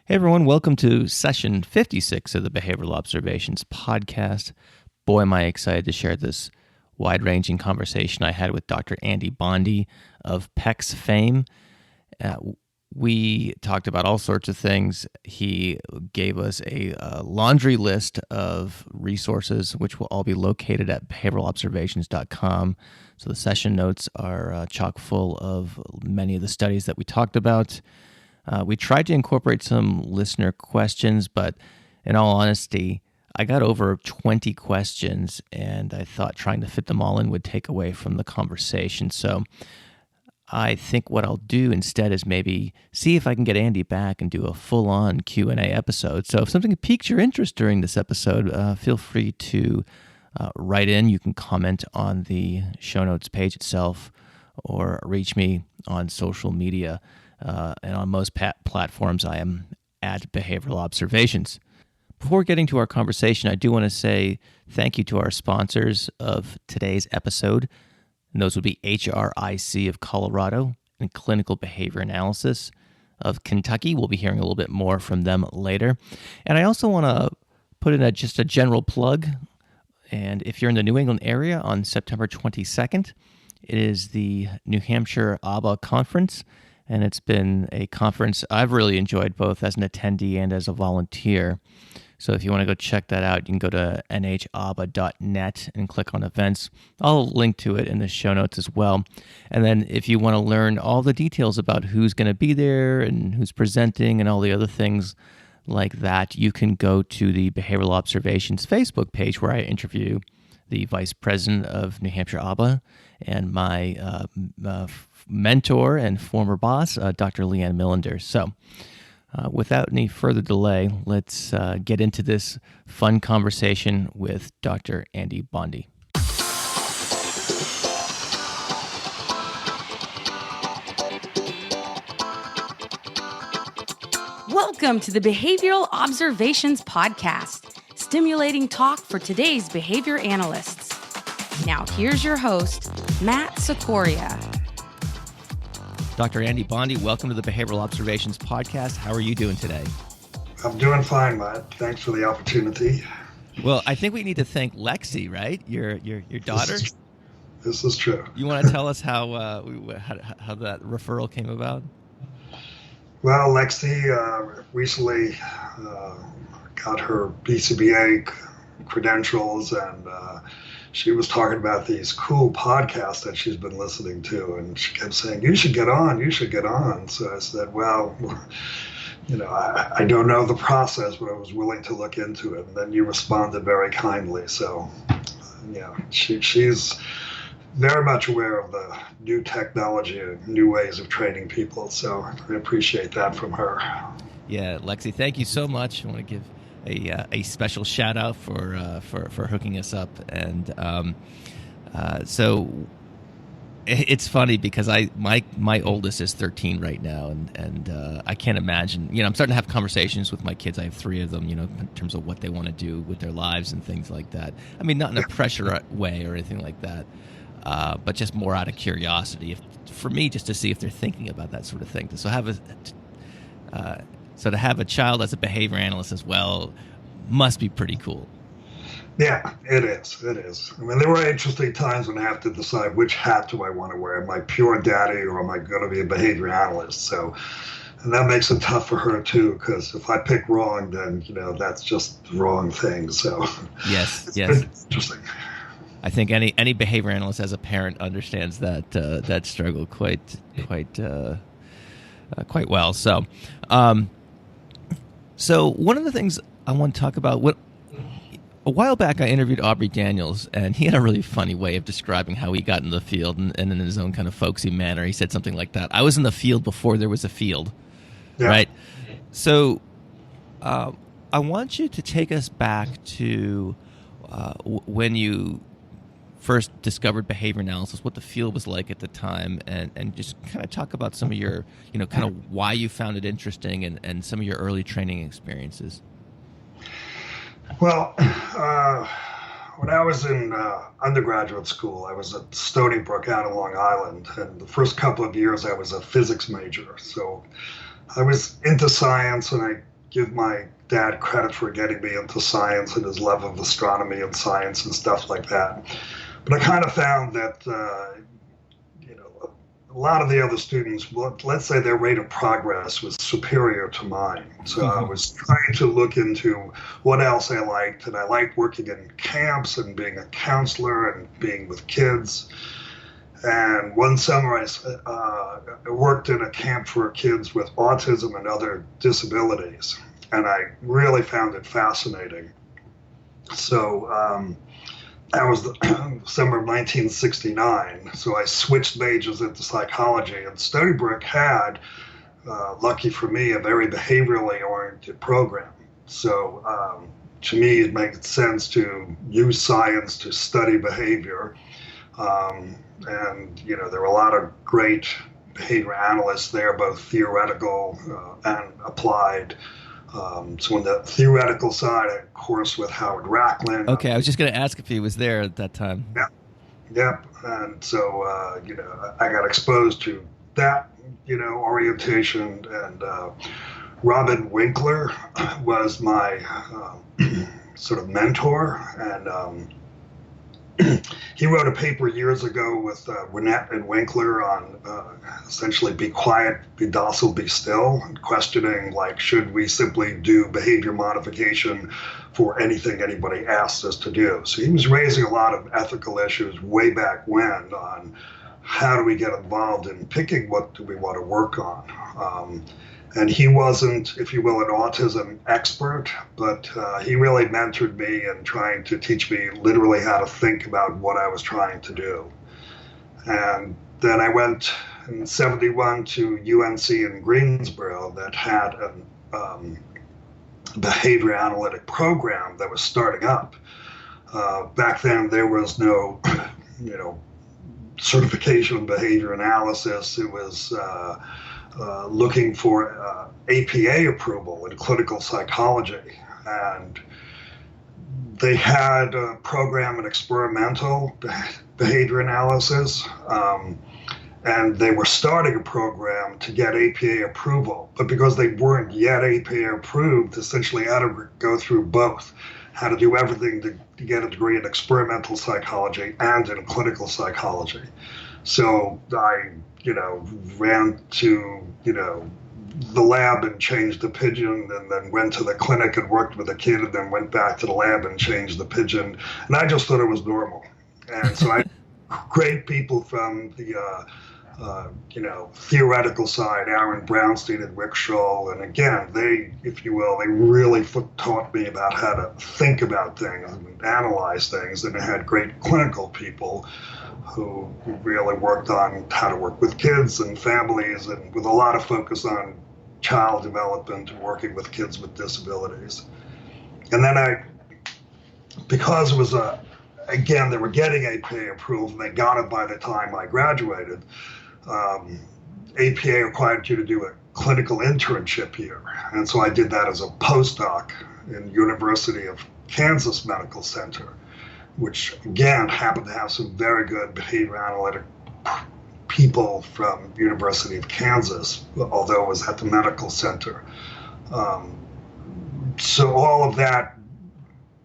Hey everyone, welcome to session 56 of the Behavioral Observations podcast. Boy, am I excited to share this wide-ranging conversation I had with Dr. Andy Bondy of PECS fame. We talked about all sorts of things. He gave us a laundry list of resources, which will all be located at behavioralobservations.com. So the session notes are chock full of many of the studies that we talked about. We tried to incorporate some listener questions, but in all honesty, I got over 20 questions, and I thought trying to fit them all in would take away from the conversation. So I think what I'll do instead is maybe see if I can get Andy back and do a full-on Q&A episode. So if something piques your interest during this episode, feel free to write in. You can comment on the show notes page itself or reach me on social media. And on most platforms, I am at Behavioral Observations. Before getting to our conversation, I do want to say thank you to our sponsors of today's episode. And those would be HRIC of Colorado and Clinical Behavior Analysis of Kentucky. We'll be hearing a little bit more from them later. And I also want to put in just a general plug. And if you're in the New England area on September 22nd, it is the New Hampshire ABA Conference. And it's been a conference I've really enjoyed both as an attendee and as a volunteer. So if you want to go check that out, you can go to nhaba.net and click on events. I'll link to it in the show notes as well. And then if you want to learn all the details about who's going to be there and who's presenting and all the other things like that, you can go to the Behavioral Observations Facebook page where I interview the Vice President of New Hampshire ABA and my mentor and former boss, Dr. Leanne Millender. So without any further delay, let's get into this fun conversation with Dr. Andy Bondy. Welcome to the Behavioral Observations podcast, stimulating talk for today's behavior analysts. Now here's your host, Matt Sikoria. Dr. Andy Bondy, welcome to the Behavioral Observations podcast. How are you doing today? I'm doing fine, Matt. Thanks for the opportunity. Well, I think we need to thank Lexi, right? Your daughter? This is true. You want to tell us how that referral came about? Well, Lexi recently got her BCBA credentials, and she was talking about these cool podcasts that she's been listening to, and she kept saying, you should get on. So I said, well, I don't know the process, but I was willing to look into it. And then you responded very kindly. So, she's very much aware of the new technology and new ways of training people. So I appreciate that from her. Yeah, Lexi, thank you so much. I want to give a special shout out for hooking us up, and so it's funny because my oldest is 13 right now, and I can't imagine. I'm starting to have conversations with my kids. I have 3 of them. In terms of what they want to do with their lives and things like that. I mean, not in a pressure way or anything like that, but just more out of curiosity. For me, just to see if they're thinking about that sort of thing. So to have a child as a behavior analyst as well must be pretty cool. Yeah, it is. I mean, there were interesting times when I have to decide which hat do I want to wear. Am I pure daddy or am I going to be a behavior analyst? So, and that makes it tough for her too, because if I pick wrong, then, that's just the wrong thing. So yes. Interesting. I think any behavior analyst as a parent understands that struggle quite well. So one of the things I want to talk about, a while back I interviewed Aubrey Daniels, and he had a really funny way of describing how he got in the field, and in his own kind of folksy manner, he said something like that. I was in the field before there was a field, yeah. Right? So I want you to take us back to when you first discovered behavior analysis, what the field was like at the time, and just kind of talk about some of your, kind of why you found it interesting and some of your early training experiences. Well, when I was in undergraduate school, I was at Stony Brook out on Long Island, and the first couple of years I was a physics major. So I was into science, and I give my dad credit for getting me into science and his love of astronomy and science and stuff like that. But I kind of found that, a lot of the other students, let's say their rate of progress was superior to mine. So I was trying to look into what else I liked, and I liked working in camps and being a counselor and being with kids. And one summer I worked in a camp for kids with autism and other disabilities, and I really found it fascinating. So that was the summer of 1969. So I switched majors into psychology, and Stony Brook had, lucky for me, a very behaviorally oriented program. So to me, it made sense to use science to study behavior. And, there were a lot of great behavior analysts there, both theoretical and applied. So on the theoretical side, a course with Howard Racklin. Okay, I was just going to ask if he was there at that time. Yeah. And so, I got exposed to that, orientation. And Robin Winkler was my sort of mentor. And he wrote a paper years ago with Winnett and Winkler on essentially be quiet, be docile, be still, and questioning, like, should we simply do behavior modification for anything anybody asks us to do? So he was raising a lot of ethical issues way back when on how do we get involved in picking what do we want to work on. And he wasn't, if you will, an autism expert, but he really mentored me in trying to teach me literally how to think about what I was trying to do. And then I went in '71 to UNC in Greensboro that had a behavior analytic program that was starting up. Back then, there was no, certification in behavior analysis. It was looking for APA approval in clinical psychology. And they had a program in experimental behavior analysis, and they were starting a program to get APA approval. But because they weren't yet APA approved, essentially had to go through both, had to do everything to get a degree in experimental psychology and in clinical psychology. So I ran to, the lab and changed the pigeon, and then went to the clinic and worked with a kid, and then went back to the lab and changed the pigeon. And I just thought it was normal. And so I great people from the, theoretical side, Aaron Brownstein and Rick Scholl. And again, they, if you will, they really taught me about how to think about things and analyze things. And they had great clinical people who really worked on how to work with kids and families, and with a lot of focus on child development and working with kids with disabilities. And then because it was again, they were getting APA approved, and they got it by the time I graduated. APA required you to do a clinical internship year. And so I did that as a postdoc in University of Kansas Medical Center, which again happened to have some very good behavior analytic people from University of Kansas, although it was at the medical center. So all of that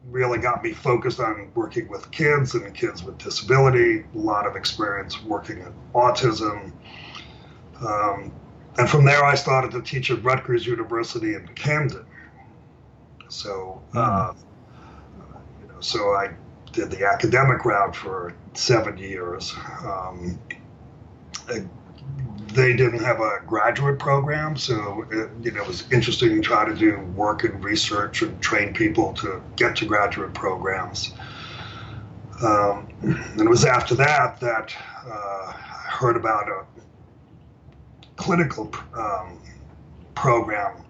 really got me focused on working with kids and kids with disability, a lot of experience working in autism. And from there I started to teach at Rutgers University in Camden. So, so I did the academic route for 7 years. They didn't have a graduate program, so it was interesting to try to do work and research and train people to get to graduate programs. And it was after that I heard about a clinical program,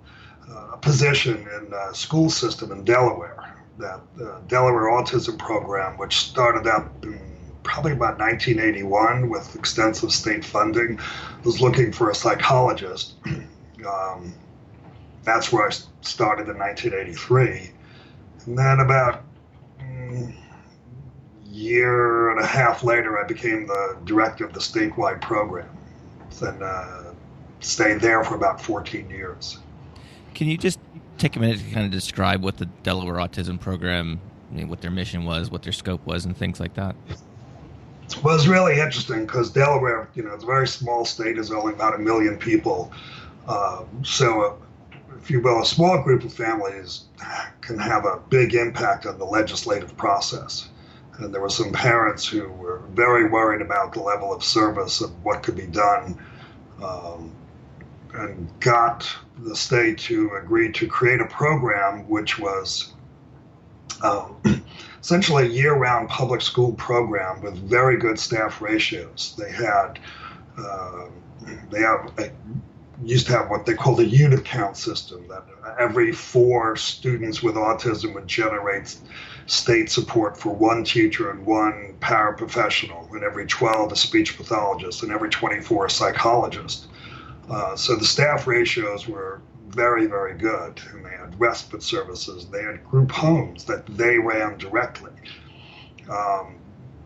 a position in the school system in Delaware, that Delaware Autism Program, which started up in probably about 1981 with extensive state funding, was looking for a psychologist. That's where I started in 1983. And then about a year and a half later, I became the director of the statewide program. And stayed there for about 14 years. Can you just take a minute to kind of describe what the Delaware Autism Program, what their mission was, what their scope was, and things like that? Well, it's really interesting because Delaware, it's a very small state. There's only about 1 million people. If you will, a small group of families can have a big impact on the legislative process. And there were some parents who were very worried about the level of service and what could be done, and got the state to agree to create a program which was essentially a year-round public school program with very good staff ratios. They used to have what they call the unit count system, that every 4 students with autism would generate state support for 1 teacher and 1 paraprofessional, and every 12 a speech pathologist, and every 24 a psychologist. So the staff ratios were very, very good, and they had respite services, they had group homes that they ran directly.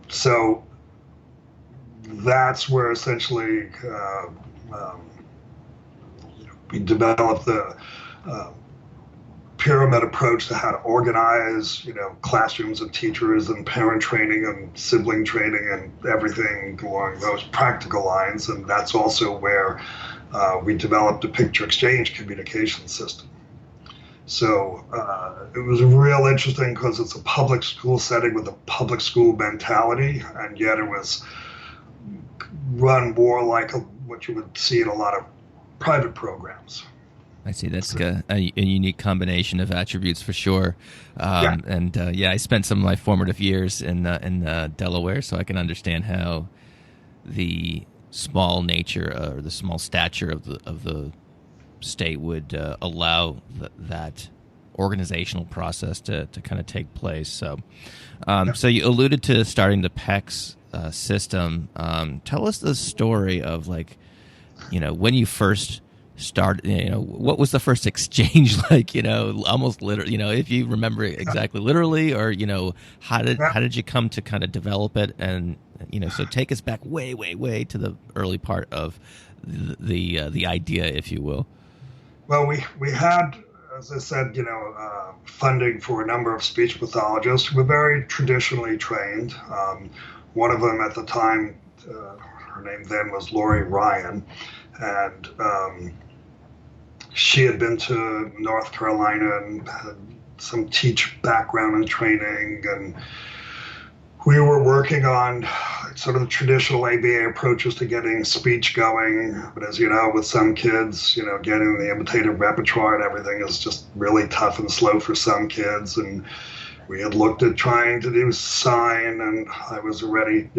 So that's where essentially we developed the pyramid approach to how to organize, classrooms and teachers and parent training and sibling training and everything along those practical lines. And that's also where we developed a picture exchange communication system. So it was real interesting because it's a public school setting with a public school mentality, and yet it was run more like what you would see in a lot of private programs. I see. That's a unique combination of attributes for sure. And I spent some of my formative years in Delaware, so I can understand how the small nature or the small stature of the state would allow that organizational process to kind of take place. So, so you alluded to starting the PECS system. Tell us the story of when you first started. What was the first exchange like? Almost literally. If you remember exactly, literally, or how did you come to kind of develop it? And so take us back way, way, way to the early part of the idea, if you will. Well, we had, as I said, funding for a number of speech pathologists who were very traditionally trained. One of them at the time, her name then was Lori Ryan, and she had been to North Carolina and had some teach background and training, and we were working on sort of the traditional ABA approaches to getting speech going. But as you know, with some kids, getting the imitative repertoire and everything is just really tough and slow for some kids. And we had looked at trying to do sign, and I was already,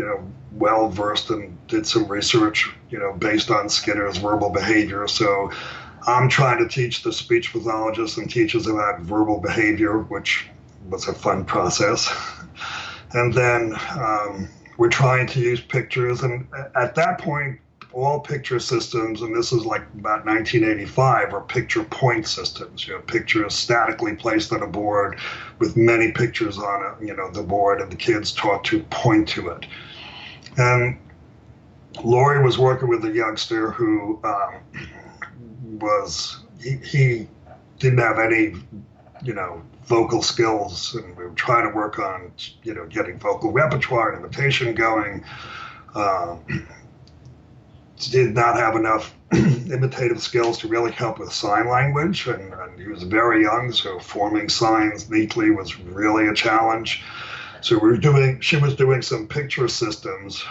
well versed and did some research, based on Skinner's verbal behavior. So I'm trying to teach the speech pathologists and teachers about verbal behavior, which was a fun process. And then we're trying to use pictures. And at that point, all picture systems, and this is like about 1985, are picture point systems. Pictures statically placed on a board with many pictures on it, the board, and the kids taught to point to it. And Lori was working with a youngster who he didn't have any, vocal skills, and we were trying to work on, getting vocal repertoire and imitation going. Did not have enough imitative skills to really help with sign language, and he was very young, so forming signs neatly was really a challenge. So she was doing some picture systems,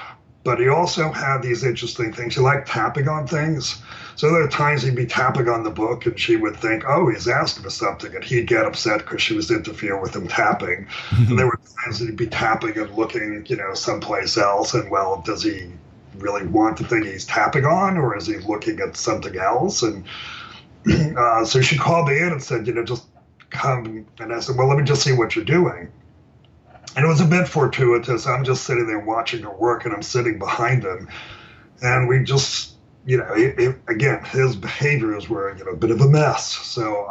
but he also had these interesting things. He liked tapping on things. So there are times he'd be tapping on the book and she would think, oh, he's asking for something, and he'd get upset because she was interfering with him tapping. And there were times he'd be tapping and looking, someplace else, and well, does he really want to think he's tapping on, or is he looking at something else? And so she called me in and said, just come. And I said, well, let me just see what you're doing. And it was a bit fortuitous. I'm just sitting there watching her work, and I'm sitting behind him. And we just, again, his behaviors were, a bit of a mess. So,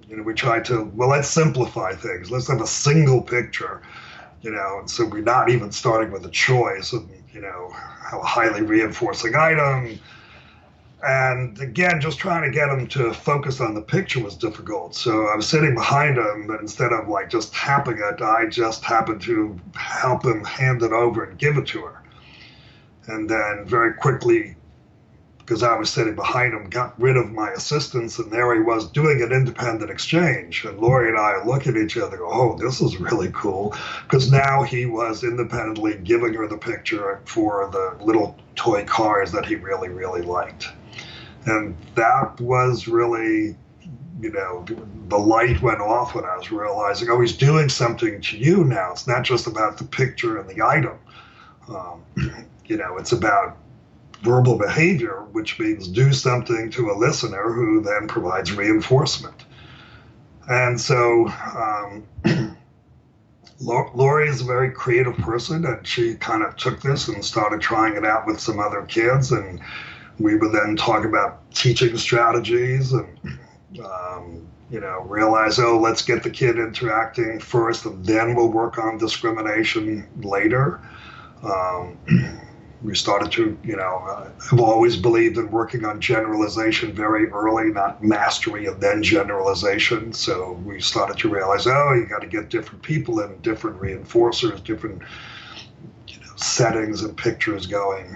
we tried to, let's simplify things. Let's have a single picture, and so we're not even starting with a choice of, how highly reinforcing item. And again, just trying to get him to focus on the picture was difficult. So I was sitting behind him, but instead of like just tapping it, I just happened to help him hand it over and give it to her. And then very quickly, because I was sitting behind him, got rid of my assistance, and there he was doing an independent exchange. And Lori and I look at each other, oh, this is really cool, because now he was independently giving her the picture for the little toy cars that he really, really liked. And that was really, the light went off when I was realizing, oh, he's doing something to you now. It's not just about the picture and the item. It's about verbal behavior, which means do something to a listener who then provides reinforcement. And so Lori is a very creative person, and she kind of took this and started trying it out with some other kids, and we would then talk about teaching strategies and realize, oh, let's get the kid interacting first and then we'll work on discrimination later. We started to, I've always believed in working on generalization very early, not mastery and then generalization. So we started to realize, oh, you got to get different people in, different reinforcers, different settings and pictures going.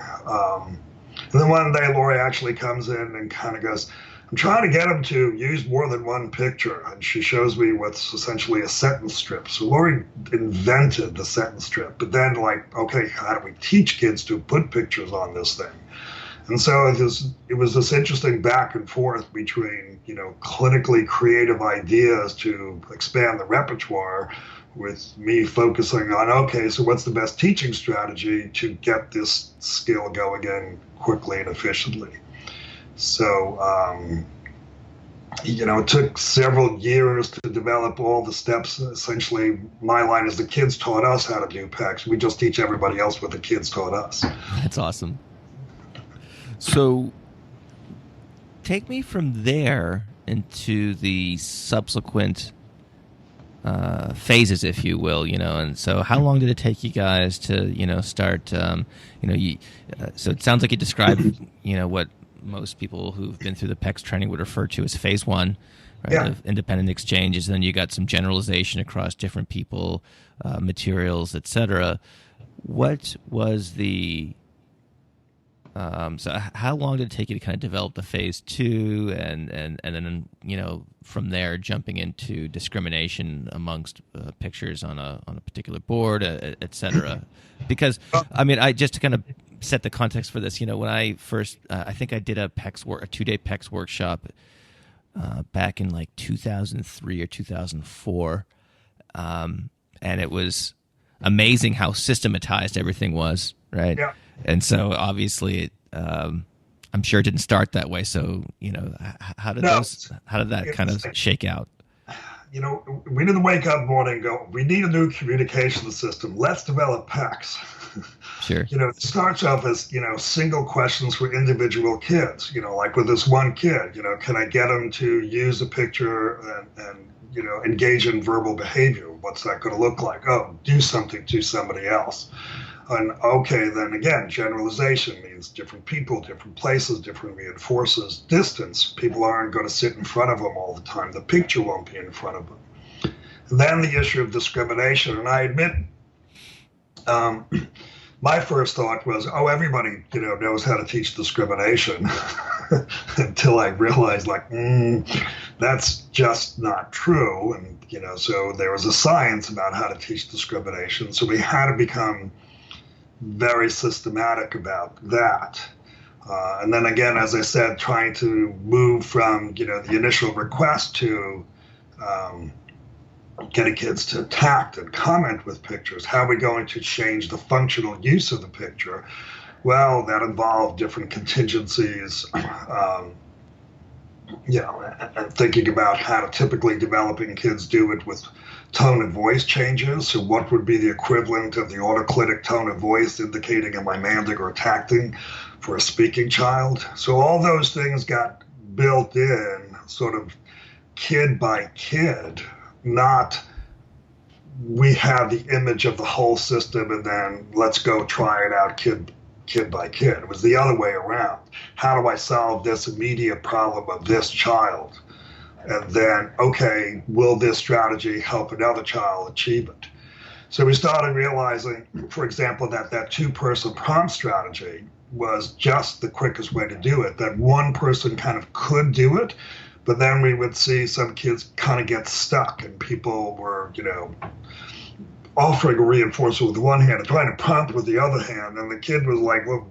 And then one day Lori actually comes in and kind of goes, I'm trying to get him to use more than one picture. And she shows me what's essentially a sentence strip. So Lori invented the sentence strip, but then okay, how do we teach kids to put pictures on this thing? And so it was this interesting back and forth between, clinically creative ideas to expand the repertoire, with me focusing on, okay, so what's the best teaching strategy to get this skill going in quickly and efficiently? So, it took several years to develop all the steps. Essentially, my line is the kids taught us how to do PECS. We just teach everybody else what the kids taught us. That's awesome. So take me from there into the subsequent phases, if you will, and so how long did it take you guys to, start, so it sounds like you described, what most people who've been through the PECS training would refer to as phase one, right, yeah, of independent exchanges. And then you got some generalization across different people, materials, etc. What was the so how long did it take you to kind of develop the phase two, and then from there jumping into discrimination amongst pictures on a particular board, etc. Because I just to kind of set the context for this, when I first I think I did a 2-day PECS workshop back in 2003 or 2004, and it was amazing how systematized everything was, right? Yeah. And so obviously, I'm sure it didn't start that way. So, how did that kind of shake out? We didn't wake up one morning and go, we need a new communication system. Let's develop PECS. Sure. It starts off as, single questions for individual kids, like with this one kid, can I get him to use a picture and engage in verbal behavior? What's that going to look like? Oh, do something to somebody else. And okay, then again, generalization means different people, different places, different reinforces, distance. People aren't going to sit in front of them all the time. The picture won't be in front of them. And then the issue of discrimination. And I admit, my first thought was, oh, everybody, knows how to teach discrimination until I realized that's just not true. And, so there was a science about how to teach discrimination. So we had to become very systematic about that. And then again, as I said, trying to move from, the initial request to getting kids to tact and comment with pictures. How are we going to change the functional use of the picture? Well, that involved different contingencies, and thinking about how typically developing kids do it with tone and voice changes. So what would be the equivalent of the autoclitic tone of voice indicating am I manding or tacting for a speaking child? So all those things got built in sort of kid by kid, not we have the image of the whole system and then let's go try it out kid kid by kid. It was the other way around. How do I solve this immediate problem of this child? And then, okay, will this strategy help another child achieve it? So we started realizing, for example, that two-person prompt strategy was just the quickest way to do it, that one person kind of could do it, but then we would see some kids kind of get stuck, and people were, offering a reinforcer with one hand and trying to prompt with the other hand, and the kid was like, well,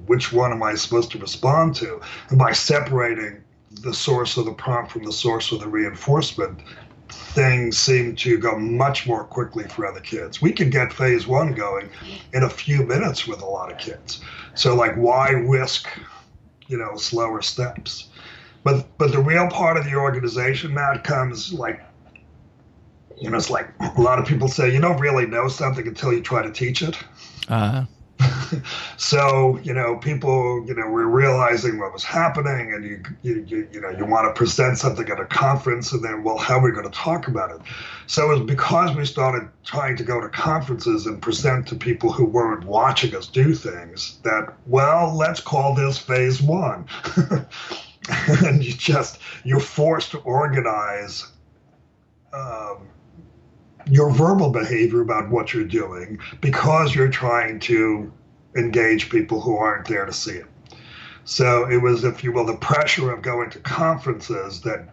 which one am I supposed to respond to? And by separating the source of the prompt from the source of the reinforcement, things seem to go much more quickly for other kids. We can get phase one going in a few minutes with a lot of kids. So why risk, slower steps? But the real part of the organization, Matt, comes it's like a lot of people say, you don't really know something until you try to teach it. Uh-huh. So, people, were realizing what was happening, and you want to present something at a conference, and then, well, how are we going to talk about it? So it was because we started trying to go to conferences and present to people who weren't watching us do things that, well, let's call this phase one. And you're forced to organize your verbal behavior about what you're doing because you're trying to engage people who aren't there to see it. So it was, if you will, the pressure of going to conferences that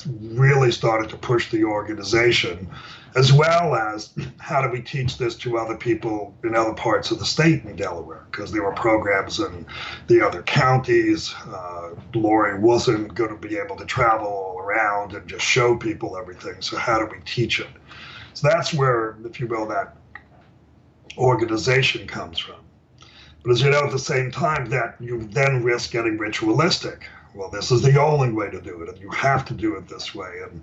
really started to push the organization, as well as how do we teach this to other people in other parts of the state in Delaware, because there were programs in the other counties. Lori wasn't going to be able to travel all around and just show people everything. So how do we teach it? So that's where, if you will, that organization comes from. But as you know, at the same time, that you then risk getting ritualistic. Well, this is the only way to do it, and you have to do it this way. And,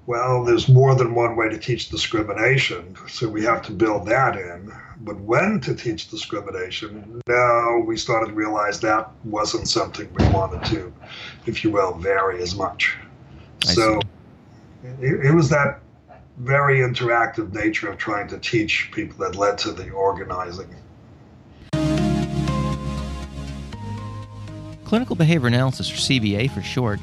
well, there's more than one way to teach discrimination, so we have to build that in. But when to teach discrimination, now we started to realize that wasn't something we wanted to, if you will, vary as much. So it was that very interactive nature of trying to teach people that led to the organizing. Clinical Behavior Analysis, or CBA for short,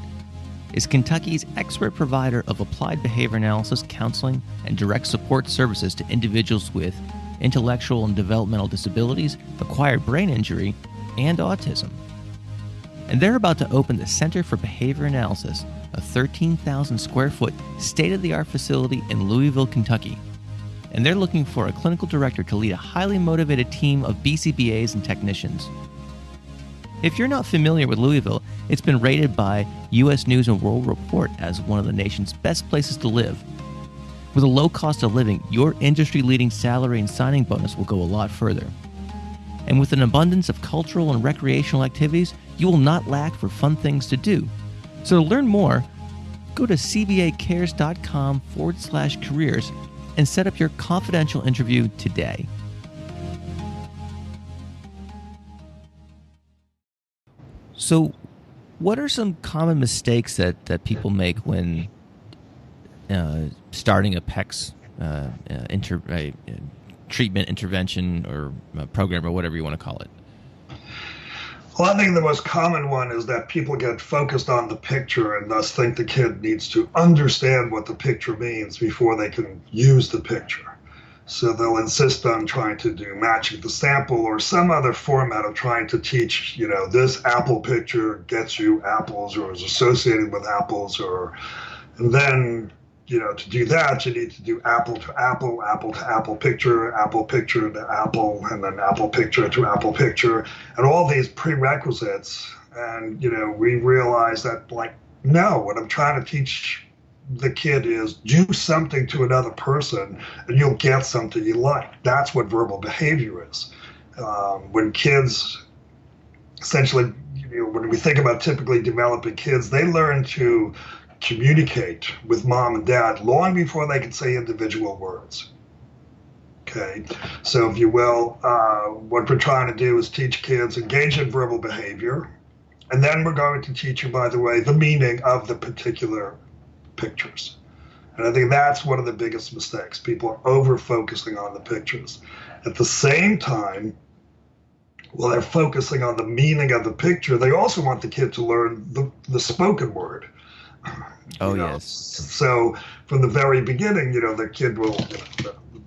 is Kentucky's expert provider of applied behavior analysis, counseling, and direct support services to individuals with intellectual and developmental disabilities, acquired brain injury, and autism. And they're about to open the Center for Behavior Analysis, a 13,000 square foot state-of-the-art facility in Louisville, Kentucky. And they're looking for a clinical director to lead a highly motivated team of BCBAs and technicians. If you're not familiar with Louisville, it's been rated by U.S. News & World Report as one of the nation's best places to live. With a low cost of living, your industry-leading salary and signing bonus will go a lot further. And with an abundance of cultural and recreational activities, you will not lack for fun things to do. So to learn more, go to cbacares.com/careers and set up your confidential interview today. So what are some common mistakes that people make when starting a PECS treatment, intervention, or program, or whatever you want to call it? Well, I think the most common one is that people get focused on the picture and thus think the kid needs to understand what the picture means before they can use the picture. So they'll insist on trying to do matching the sample or some other format of trying to teach, this apple picture gets you apples or is associated with apples, and then, to do that, you need to do apple to apple picture to apple, and then apple picture to apple picture, and all these prerequisites. And, we realize that, no, what I'm trying to teach the kid is do something to another person and you'll get something you like. That's what verbal behavior is. When kids, essentially, when we think about typically developing kids, they learn to communicate with mom and dad long before they can say individual words. Okay, so if you will, what we're trying to do is teach kids engage in verbal behavior, and then we're going to teach you, by the way, the meaning of the particular pictures. And I think that's one of the biggest mistakes. People are over focusing on the pictures. At the same time, Well, they're focusing on the meaning of the picture. They also want the kid to learn the spoken word. Oh, You know, yes. so from the very beginning, the kid will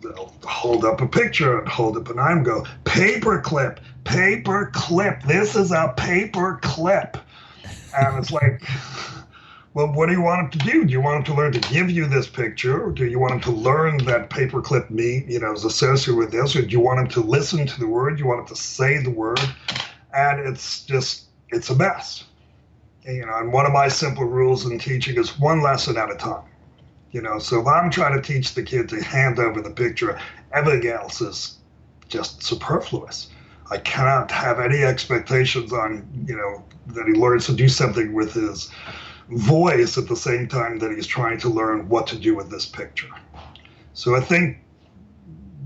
they'll hold up a picture and hold up an arm and go, paper clip, paper clip. This is a paper clip. And it's like, well, what do you want him to do? Do you want him to learn to give you this picture? Or do you want him to learn that paperclip is associated with this? Or do you want him to listen to the word? Do you want him to say the word? And it's a mess. And one of my simple rules in teaching is one lesson at a time. So if I'm trying to teach the kid to hand over the picture, everything else is just superfluous. I cannot have any expectations on, that he learns to do something with his voice at the same time that he's trying to learn what to do with this picture. So I think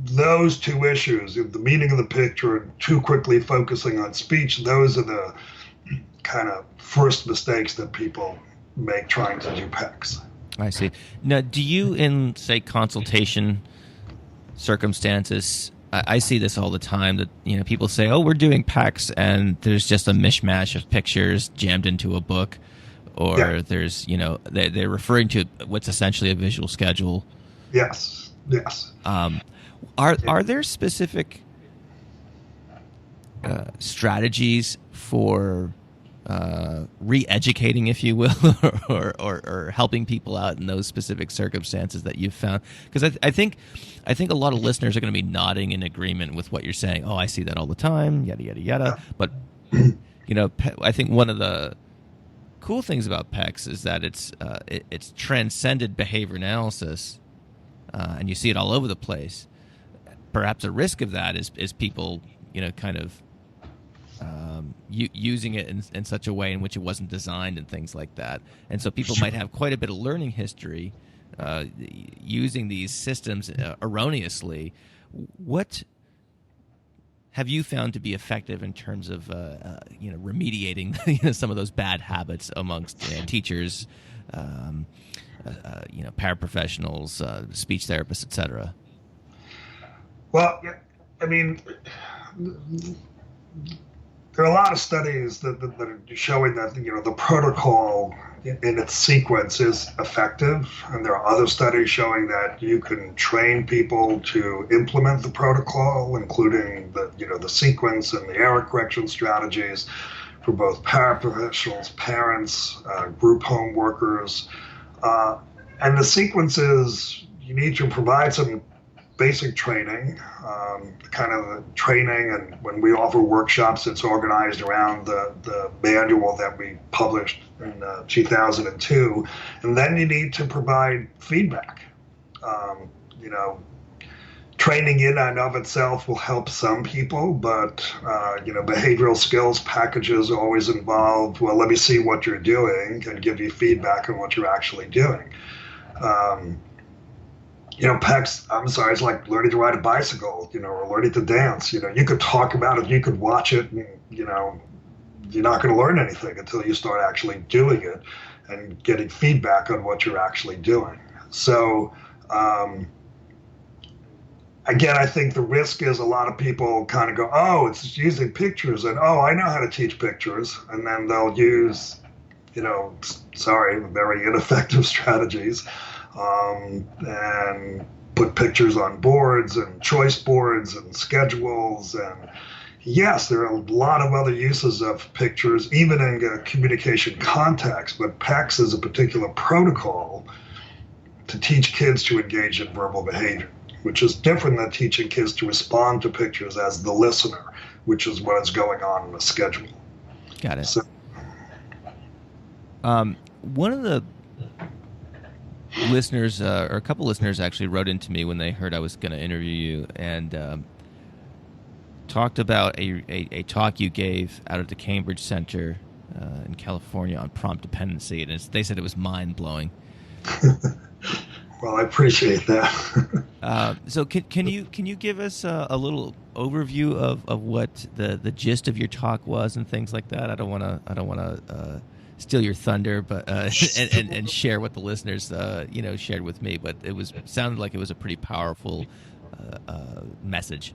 those two issues, the meaning of the picture and too quickly focusing on speech, those are the kind of first mistakes that people make trying to do PECS. I see. Now, do you, in, say, consultation circumstances, I see this all the time, that people say, oh, we're doing PECS, and there's just a mishmash of pictures jammed into a book, or there's, they're referring to what's essentially a visual schedule. Yes. Are there specific strategies for re-educating, if you will, or helping people out in those specific circumstances that you've found? Because I think a lot of listeners are going to be nodding in agreement with what you're saying. Oh, I see that all the time, yada yada yada. But I think one of the cool things about PECS is that it's transcended behavior analysis, and you see it all over the place. Perhaps a risk of that is people kind of using it in such a way in which it wasn't designed and things like that. And so people might have quite a bit of learning history using these systems erroneously. What have you found to be effective in terms of remediating some of those bad habits amongst teachers, paraprofessionals, speech therapists, etc.? Well, I mean, there are a lot of studies that are showing that the protocol in its sequence is effective, and there are other studies showing that you can train people to implement the protocol, including the sequence and the error correction strategies for both paraprofessionals, parents, group home workers, and the sequence is you need to provide some basic training, kind of training, and when we offer workshops, it's organized around the manual that we published in 2002, and then you need to provide feedback. Training in and of itself will help some people, but behavioral skills packages always involve, well, let me see what you're doing and give you feedback on what you're actually doing. PECS, I'm sorry, it's like learning to ride a bicycle, or learning to dance. You could talk about it, you could watch it, and, you're not going to learn anything until you start actually doing it and getting feedback on what you're actually doing. So, again, I think the risk is a lot of people kind of go, oh, it's using pictures, and, oh, I know how to teach pictures. And then they'll use, very ineffective strategies. And put pictures on boards and choice boards and schedules. And yes, there are a lot of other uses of pictures, even in a communication context, but PECS is a particular protocol to teach kids to engage in verbal behavior, which is different than teaching kids to respond to pictures as the listener, which is what is going on in the schedule. Got it. So, one of the listeners, or a couple listeners actually wrote into me when they heard I was going to interview you, and talked about a talk you gave out at the Cambridge Center in California on prompt dependency, and they said it was mind-blowing. Well, I appreciate that. So can you give us a little overview of what the gist of your talk was and things like that? I don't want to steal your thunder, but and share what the listeners shared with me. But sounded like it was a pretty powerful message.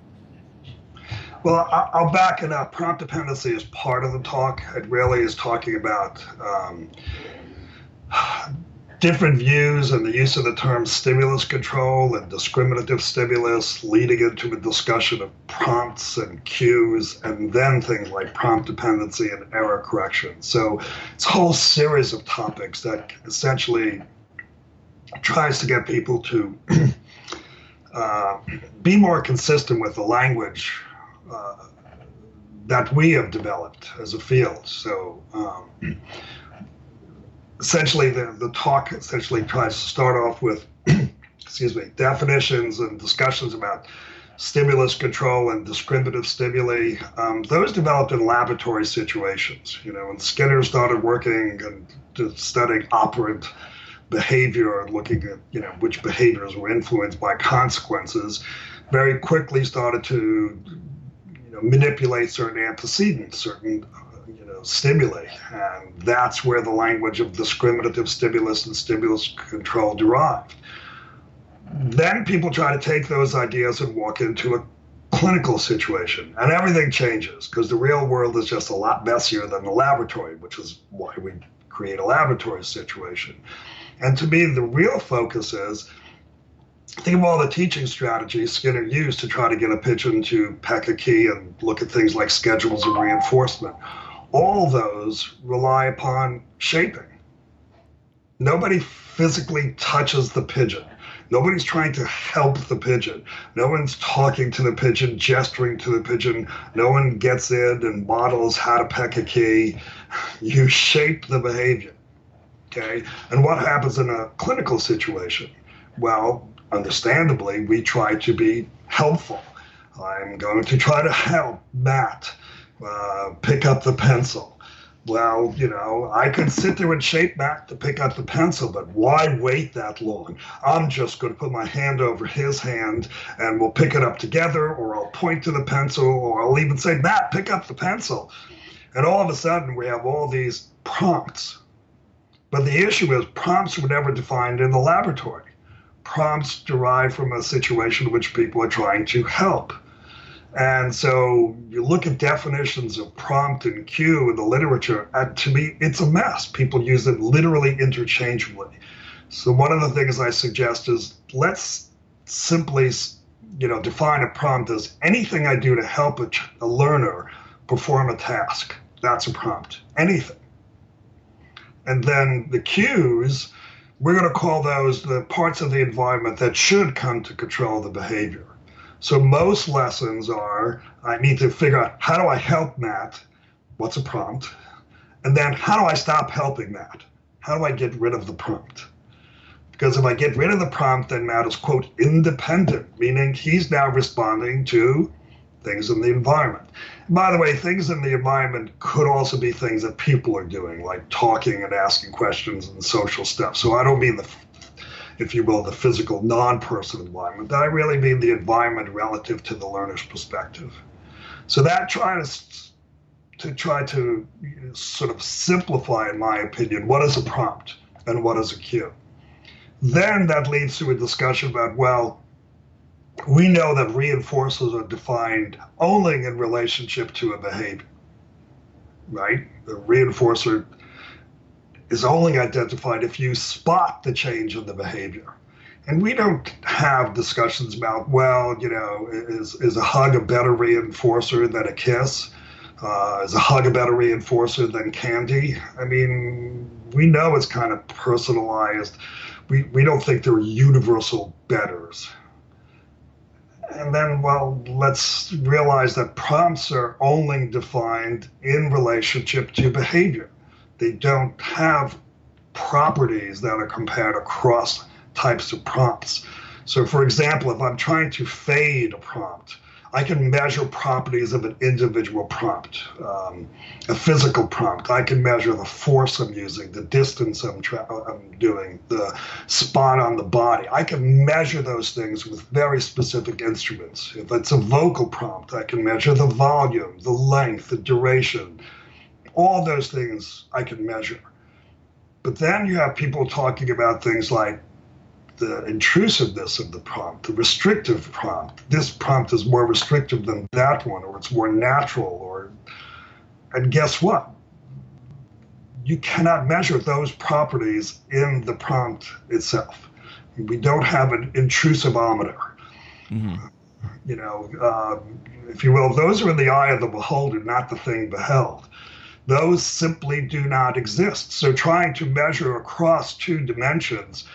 Well, I'll back it up. Prompt dependency is part of the talk. It really is talking about different views and the use of the term stimulus control and discriminative stimulus, leading into a discussion of prompts and cues, and then things like prompt dependency and error correction. So it's a whole series of topics that essentially tries to get people to be more consistent with the language that we have developed as a field. So essentially the talk essentially tries to start off with definitions and discussions about stimulus control and discriminative stimuli. Those developed in laboratory situations. When Skinner started working and studying operant behavior and looking at which behaviors were influenced by consequences, very quickly started to manipulate certain antecedents, certain stimuli, and that's where the language of discriminative stimulus and stimulus control derived. Then people try to take those ideas and walk into a clinical situation, and everything changes because the real world is just a lot messier than the laboratory, which is why we create a laboratory situation. And to me, the real focus is, think of all the teaching strategies Skinner used to try to get a pigeon to peck a key and look at things like schedules and reinforcement. All those rely upon shaping. Nobody physically touches the pigeon. Nobody's trying to help the pigeon. No one's talking to the pigeon, gesturing to the pigeon. No one gets in and models how to peck a key. You shape the behavior, okay? And what happens in a clinical situation? Well, understandably, we try to be helpful. I'm going to try to help Matt pick up the pencil. Well, I could sit there and shape Matt to pick up the pencil, but why wait that long? I'm just going to put my hand over his hand and we'll pick it up together, or I'll point to the pencil, or I'll even say, Matt, pick up the pencil. And all of a sudden we have all these prompts. But the issue is prompts were never defined in the laboratory. Prompts derive from a situation in which people are trying to help. And so you look at definitions of prompt and cue in the literature, and to me, it's a mess. People use it literally interchangeably. So one of the things I suggest is let's simply, define a prompt as anything I do to help a learner perform a task. That's a prompt, anything. And then the cues, we're going to call those the parts of the environment that should come to control the behavior. So most lessons are, I need to figure out, how do I help Matt? What's a prompt? And then how do I stop helping Matt? How do I get rid of the prompt? Because if I get rid of the prompt, then Matt is, quote, independent, meaning he's now responding to things in the environment. And by the way, things in the environment could also be things that people are doing, like talking and asking questions and social stuff. So I don't mean if you will, the physical non-person environment. I really mean the environment relative to the learner's perspective. So that try to sort of simplify, in my opinion, what is a prompt and what is a cue. Then that leads to a discussion about, well, we know that reinforcers are defined only in relationship to a behavior, right? The reinforcer is only identified if you spot the change in the behavior. And we don't have discussions about, well, is a hug a better reinforcer than a kiss? Is a hug a better reinforcer than candy? I mean, we know it's kind of personalized. We don't think they're universal betters. And then, well, let's realize that prompts are only defined in relationship to behavior. They don't have properties that are compared across types of prompts. So for example, if I'm trying to fade a prompt, I can measure properties of an individual prompt, a physical prompt. I can measure the force I'm using, the distance I'm doing, the spot on the body. I can measure those things with very specific instruments. If it's a vocal prompt, I can measure the volume, the length, the duration. All those things I can measure. But then you have people talking about things like the intrusiveness of the prompt, the restrictive prompt. This prompt is more restrictive than that one, or it's more natural, and guess what? You cannot measure those properties in the prompt itself. We don't have an intrusivometer. Mm-hmm. If you will, those are in the eye of the beholder, not the thing beheld. Those simply do not exist. So trying to measure across 2 dimensions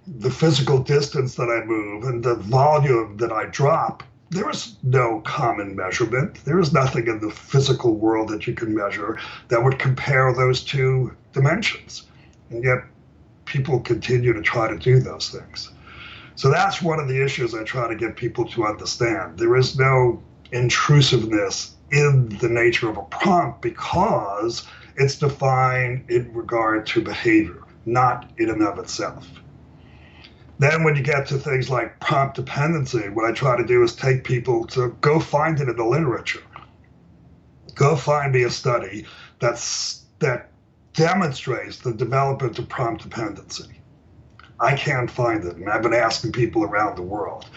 the physical distance that I move and the volume that I drop, there is no common measurement. There is nothing in the physical world that you can measure that would compare those 2 dimensions. And yet people continue to try to do those things. So that's one of the issues I try to get people to understand. There is no intrusiveness in the nature of a prompt because it's defined in regard to behavior, not in and of itself. Then when you get to things like prompt dependency, what I try to do is take people to go find it in the literature. Go find me a study that demonstrates the development of prompt dependency. I can't find it, and I've been asking people around the world.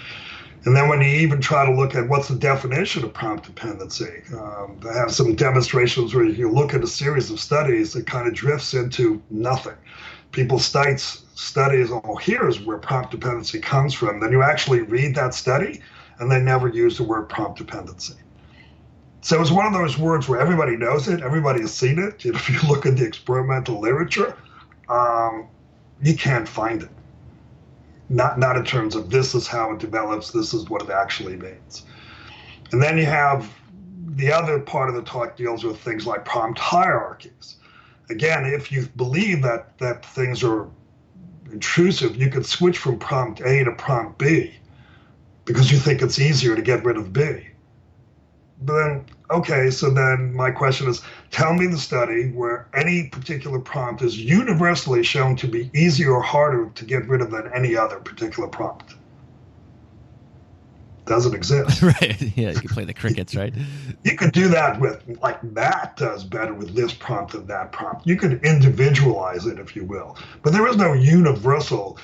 And then when you even try to look at what's the definition of prompt dependency, I have some demonstrations where you look at a series of studies that kind of drifts into nothing. People cite studies, oh, here's where prompt dependency comes from. Then you actually read that study, and they never use the word prompt dependency. So it's one of those words where everybody knows it, everybody has seen it. If you look at the experimental literature, you can't find it. Not in terms of this is how it develops, this is what it actually means. And then you have the other part of the talk deals with things like prompt hierarchies. Again, if you believe that things are intrusive, you could switch from prompt A to prompt B because you think it's easier to get rid of B. But then, okay, so then my question is, tell me the study where any particular prompt is universally shown to be easier or harder to get rid of than any other particular prompt. Doesn't exist. Right, yeah, you can play the crickets, right? You could do that with, like Matt does better with this prompt than that prompt. You could individualize it, if you will. But there is no universal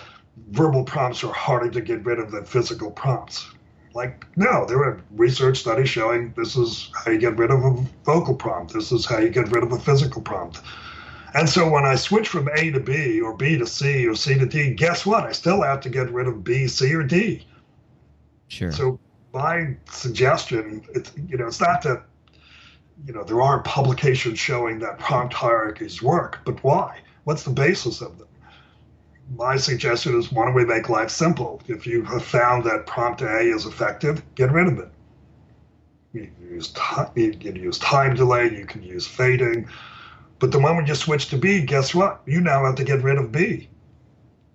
verbal prompts are harder to get rid of than physical prompts. Like, no, there are research studies showing this is how you get rid of a vocal prompt. This is how you get rid of a physical prompt. And so when I switch from A to B or B to C or C to D, guess what? I still have to get rid of B, C, or D. Sure. So my suggestion, it's not that, there aren't publications showing that prompt hierarchies work, but why? What's the basis of them? My suggestion is, why don't we make life simple? If you have found that prompt A is effective, get rid of it. You can use time delay, you can use fading. But the moment you switch to B, guess what? You now have to get rid of B.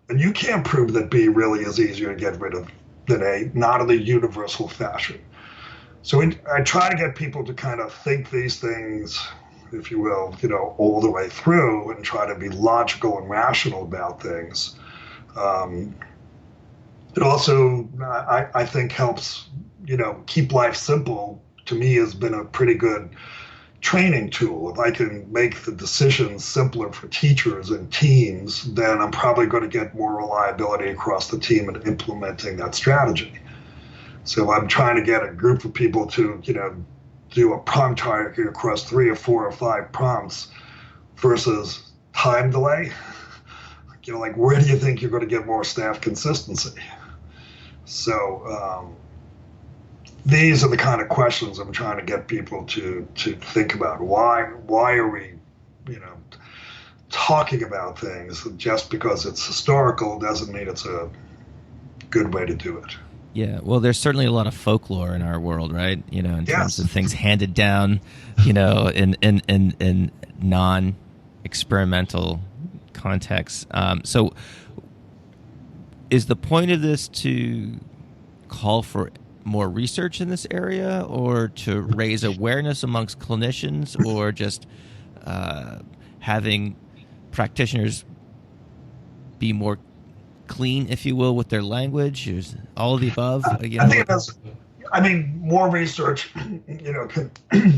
And you can't prove that B really is easier to get rid of than A, not in a universal fashion. So I try to get people to kind of think these things, if you will, all the way through and try to be logical and rational about things. It also, I think, helps, keep life simple. To me, has been a pretty good training tool. If I can make the decisions simpler for teachers and teams, then I'm probably going to get more reliability across the team in implementing that strategy. So I'm trying to get a group of people to, do a prompt hierarchy across 3 or 4 or 5 prompts versus time delay. Like where do you think you're going to get more staff consistency? So these are the kind of questions I'm trying to get people to think about. Why are we, talking about things? Just because it's historical doesn't mean it's a good way to do it. Yeah, well, there's certainly a lot of folklore in our world, right? In terms of things handed down, in non-experimental contexts. So is the point of this to call for more research in this area, or to raise awareness amongst clinicians, or just having practitioners be more clean, if you will, with their language? Is all of the above? I think it does. More research, can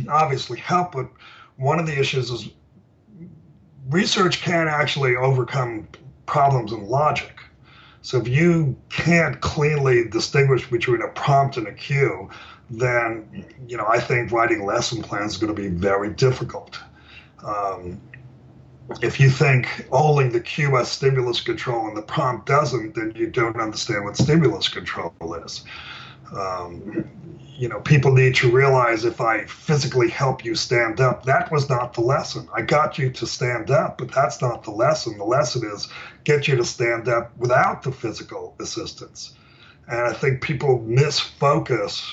obviously help, but one of the issues is research can actually overcome problems in logic. So if you can't cleanly distinguish between a prompt and a cue, then, I think writing lesson plans is going to be very difficult. If you think only the cue has stimulus control and the prompt doesn't, then you don't understand what stimulus control is. People need to realize, if I physically help you stand up, that was not the lesson. I got you to stand up, but that's not the lesson. The lesson is get you to stand up without the physical assistance. And I think people misfocus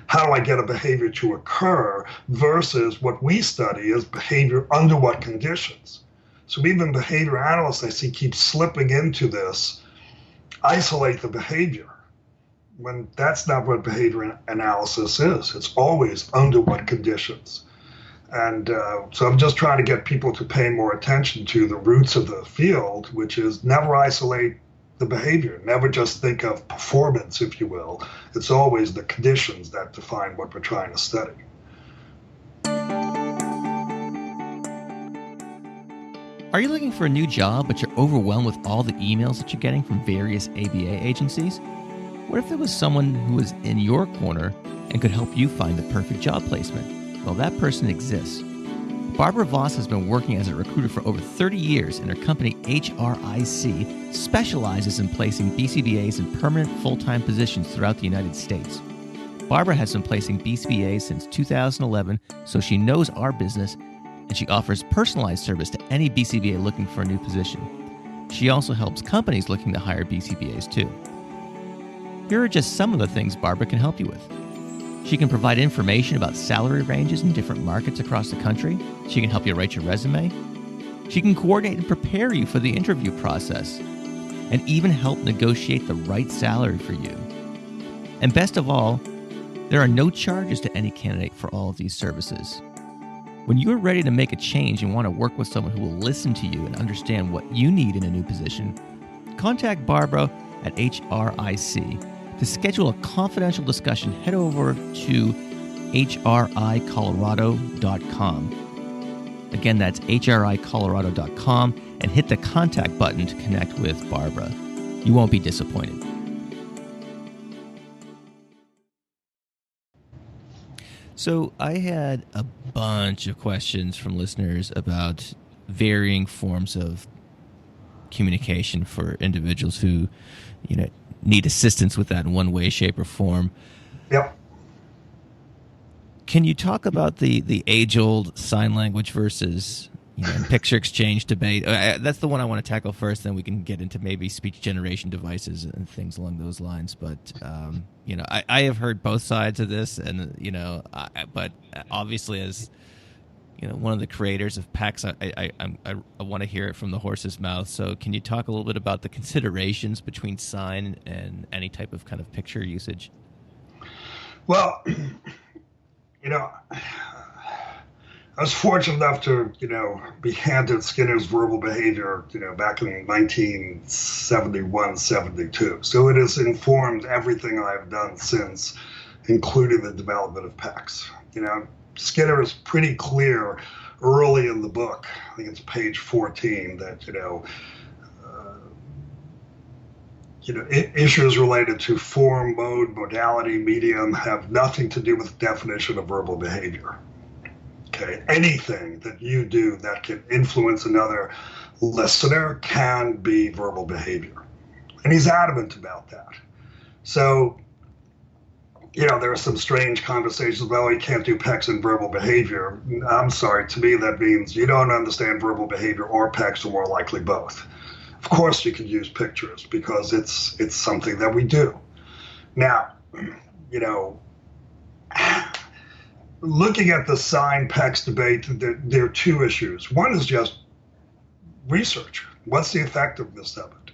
how do I get a behavior to occur versus what we study is behavior under what conditions. So even behavior analysts I see keep slipping into this, isolate the behavior, when that's not what behavior analysis is. It's always under what conditions. And so I'm just trying to get people to pay more attention to the roots of the field, which is never isolate the behavior. Never just think of performance, if you will. It's always the conditions that define what we're trying to study. Are you looking for a new job, but you're overwhelmed with all the emails that you're getting from various ABA agencies? What if there was someone who was in your corner and could help you find the perfect job placement? Well, that person exists. Barbara Voss has been working as a recruiter for over 30 years, and her company, HRIC, specializes in placing BCBAs in permanent full-time positions throughout the United States. Barbara has been placing BCBAs since 2011, so she knows our business, and she offers personalized service to any BCBA looking for a new position. She also helps companies looking to hire BCBAs too. Here are just some of the things Barbara can help you with. She can provide information about salary ranges in different markets across the country. She can help you write your resume. She can coordinate and prepare you for the interview process, and even help negotiate the right salary for you. And best of all, there are no charges to any candidate for all of these services. When you're ready to make a change and want to work with someone who will listen to you and understand what you need in a new position, contact Barbara at HRIC. To schedule a confidential discussion, head over to hricolorado.com. Again, that's hricolorado.com, and hit the contact button to connect with Barbara. You won't be disappointed. So I had a bunch of questions from listeners about varying forms of communication for individuals who, need assistance with that in one way, shape, or form. Yep. Can you talk about the age-old sign language versus picture exchange debate? That's the one I want to tackle first, then we can get into maybe speech generation devices and things along those lines. But, I have heard both sides of this, and, but obviously as one of the creators of PECS, I want to hear it from the horse's mouth. So can you talk a little bit about the considerations between sign and any type of kind of picture usage? Well, I was fortunate enough to, be handed Skinner's verbal behavior, back in 1971, 72. So it has informed everything I've done since, including the development of PECS. Skinner is pretty clear early in the book, I think it's page 14, that, issues related to form, mode, modality, medium have nothing to do with the definition of verbal behavior. Okay, anything that you do that can influence another listener can be verbal behavior. And he's adamant about that. So, there are some strange conversations, well, you can't do PECS and verbal behavior. I'm sorry, to me that means you don't understand verbal behavior or PECS, or more likely both. Of course you can use pictures because it's something that we do. Now, looking at the sign PECS debate, there are two issues. One is just research. What's the effectiveness of it?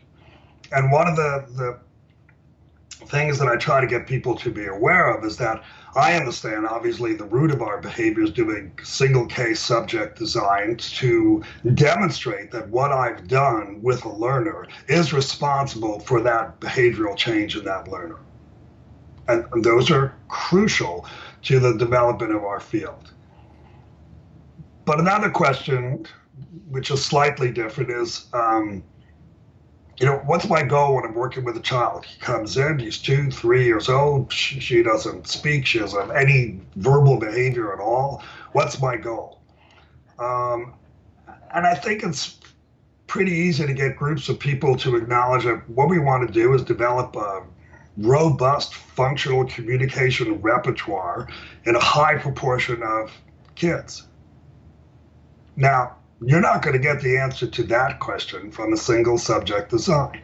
And one of the things that I try to get people to be aware of is that I understand, obviously, the root of our behavior is doing single case subject design to demonstrate that what I've done with a learner is responsible for that behavioral change in that learner. And those are crucial to the development of our field. But another question, which is slightly different, is what's my goal when I'm working with a child? He comes in, he's 2, 3 years old. She doesn't speak. She doesn't have any verbal behavior at all. What's my goal? And I think it's pretty easy to get groups of people to acknowledge that what we want to do is develop a robust functional communication repertoire in a high proportion of kids. Now, you're not going to get the answer to that question from a single subject design.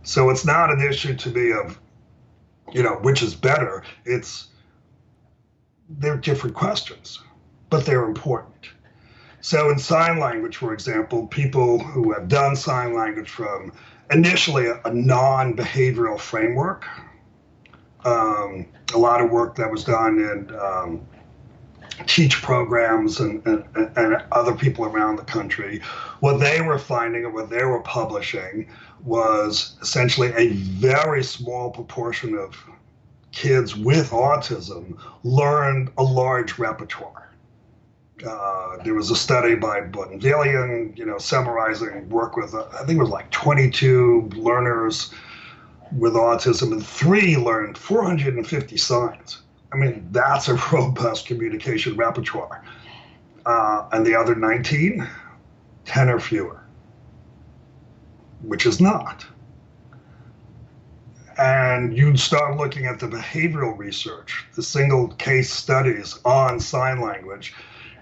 So it's not an issue to me of, which is better. They're different questions, but they're important. So in sign language, for example, people who have done sign language from initially a non-behavioral framework, a lot of work that was done in teach programs and other people around the country, what they were finding and what they were publishing was essentially a very small proportion of kids with autism learned a large repertoire. There was a study by Bondy, summarizing work with, I think it was like 22 learners with autism, and 3 learned 450 signs. I mean, that's a robust communication repertoire. And the other 19, 10 or fewer, which is not. And you start looking at the behavioral research, the single case studies on sign language.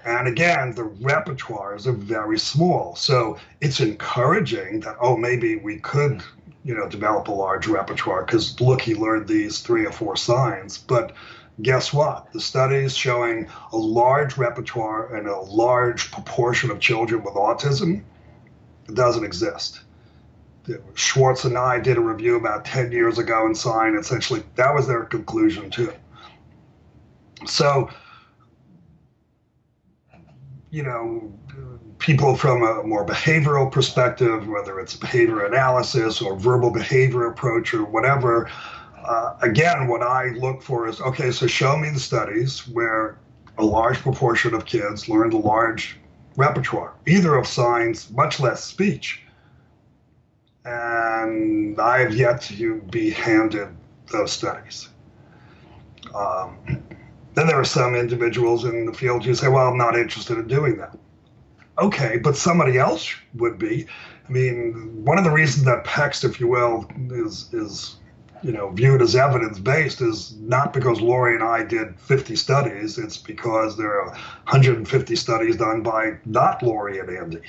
And again, the repertoires are very small. So it's encouraging that, maybe we could, develop a large repertoire because look, he learned these 3 or 4 signs. But guess what? The studies showing a large repertoire and a large proportion of children with autism doesn't exist. Schwartz and I did a review about 10 years ago in Sign. Essentially, that was their conclusion too. So, people from a more behavioral perspective, whether it's behavior analysis or verbal behavior approach or whatever, again, what I look for is, okay, so show me the studies where a large proportion of kids learned a large repertoire, either of signs, much less speech. And I have yet to be handed those studies. Then there are some individuals in the field who say, well, I'm not interested in doing that. Okay, but somebody else would be. I mean, one of the reasons that PECS, if you will, is viewed as evidence-based is not because Lori and I did 50 studies. It's because there are 150 studies done by not Lori and Andy.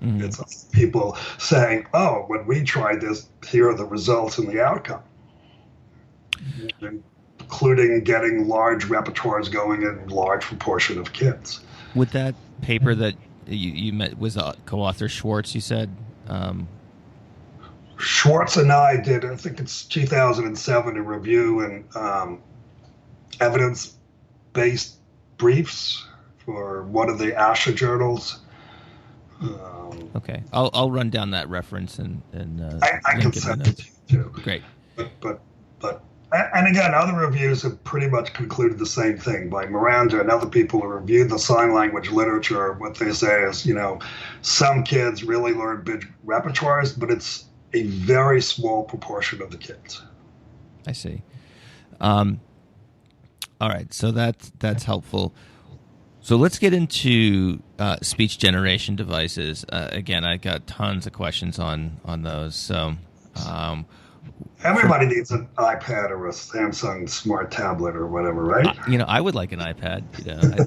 Mm-hmm. It's people saying, when we tried this, here are the results and the outcome, including getting large repertoires going in large proportion of kids. With that paper that you met was co-author Schwartz, you said? Schwartz and I did, I think it's 2007, a review and evidence-based briefs for one of the ASHA journals. Okay, I'll run down that reference and I can send it to you too. Great. But and again, other reviews have pretty much concluded the same thing. By Miranda and other people who reviewed the sign language literature, what they say is, some kids really learn big repertoires, but it's a very small proportion of the kids. I see. All right, so that's helpful. So let's get into speech generation devices. Again, I got tons of questions on those. So everybody needs an iPad or a Samsung smart tablet or whatever, right? I would like an iPad.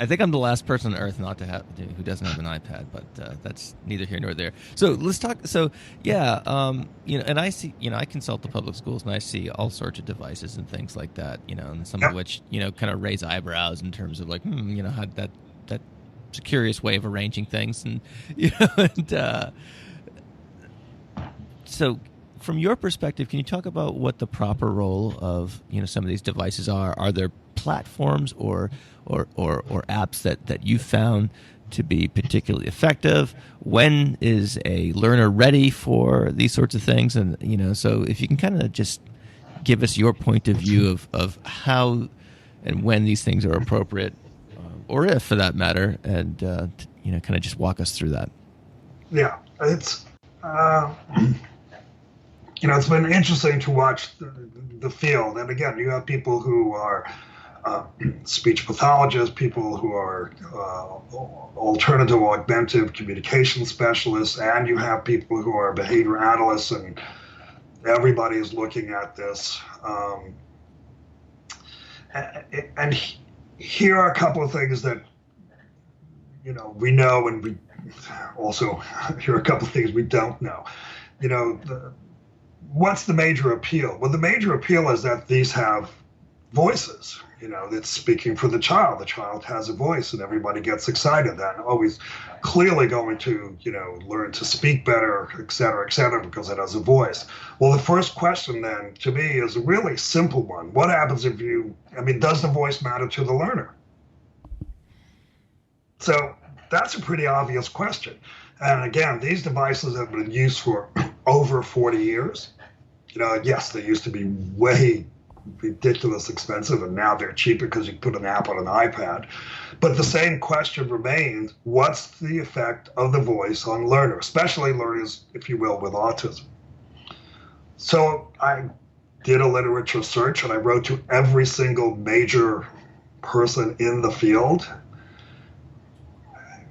I think I'm the last person on earth not to have who doesn't have an iPad, but that's neither here nor there. So let's talk. So yeah, and I see, I consult the public schools and I see all sorts of devices and things like that, and some of which, kind of raise eyebrows in terms of like, how that's a curious way of arranging things, and so. From your perspective, can you talk about what the proper role of some of these devices are? Are there platforms or apps that you found to be particularly effective? When is a learner ready for these sorts of things? And so if you can kind of just give us your point of view of how and when these things are appropriate, or if, for that matter, and kind of just walk us through that. Yeah, it's. it's been interesting to watch the field. And again, you have people who are speech pathologists, people who are alternative augmentative communication specialists, and you have people who are behavior analysts, and everybody is looking at this. And here are a couple of things that, we know, and we also, here are a couple of things we don't know. What's the major appeal? Well, the major appeal is that these have voices. It's speaking for the child. The child has a voice, and everybody gets excited. That always clearly going to, learn to speak better, et cetera, because it has a voice. Well, the first question then to me is a really simple one. What happens if does the voice matter to the learner? So that's a pretty obvious question. And again, these devices have been used for over 40 years. Yes, they used to be way ridiculous expensive, and now they're cheaper because you put an app on an iPad. But the same question remains: what's the effect of the voice on learners, especially learners, if you will, with autism? So I did a literature search, and I wrote to every single major person in the field,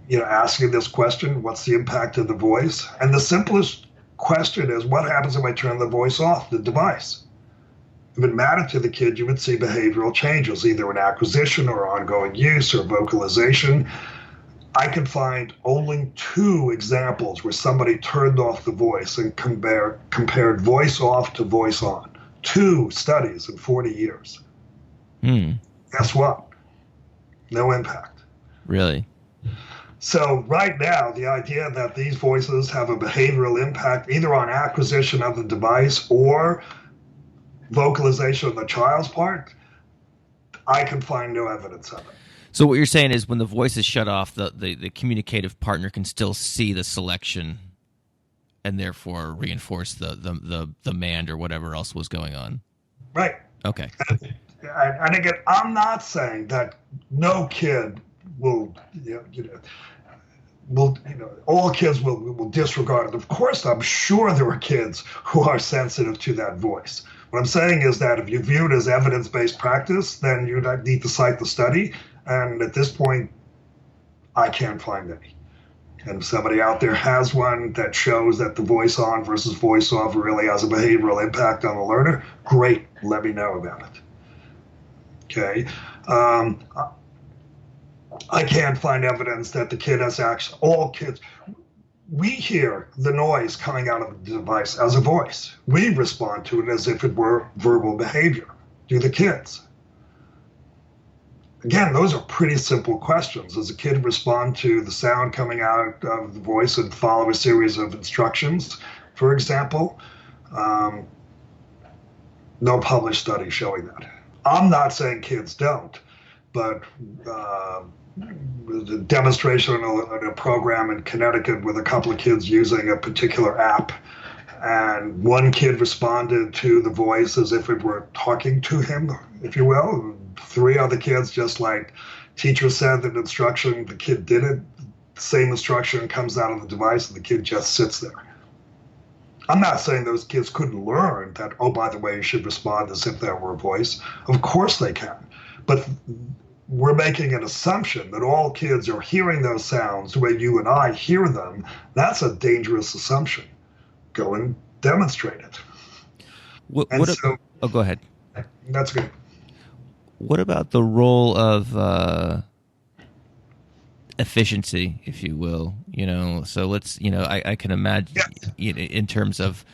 asking this question: what's the impact of the voice? And the simplest question is, what happens if I turn the voice off the device? If it mattered to the kid, you would see behavioral changes, either in acquisition or ongoing use or vocalization. I could find only 2 examples where somebody turned off the voice and compared voice off to voice on. 2 studies in 40 years. Guess what? No impact. Really? So right now, the idea that these voices have a behavioral impact either on acquisition of the device or vocalization on the child's part, I can find no evidence of it. So what you're saying is when the voice is shut off, the communicative partner can still see the selection and therefore reinforce the demand or whatever else was going on. Right. Okay. And again, I'm saying that no kid will, all kids will disregard it. Of course, I'm sure there are kids who are sensitive to that voice. What I'm saying is that if you view it as evidence-based practice, then you need to cite the study. And at this point, I can't find any. And if somebody out there has one that shows that the voice on versus voice off really has a behavioral impact on the learner, great, let me know about it. Okay. I can't find evidence that the kid has actually, all kids, we hear the noise coming out of the device as a voice. We respond to it as if it were verbal behavior. Do the kids? Again, those are pretty simple questions. Does a kid respond to the sound coming out of the voice and follow a series of instructions, for example? No published study showing that. I'm not saying kids don't, but the demonstration in a program in Connecticut with a couple of kids using a particular app, and one kid responded to the voice as if it were talking to him, if you will. 3 other kids, just like teacher said that instruction, the kid did it, the same instruction comes out of the device and the kid just sits there. I'm not saying those kids couldn't learn that, oh, by the way, you should respond as if there were a voice. Of course they can. But we're making an assumption that all kids are hearing those sounds the way you and I hear them. That's a dangerous assumption. Go and demonstrate it. Go ahead. That's good. What about the role of efficiency, if you will? So let's, I can imagine, yes, in terms of,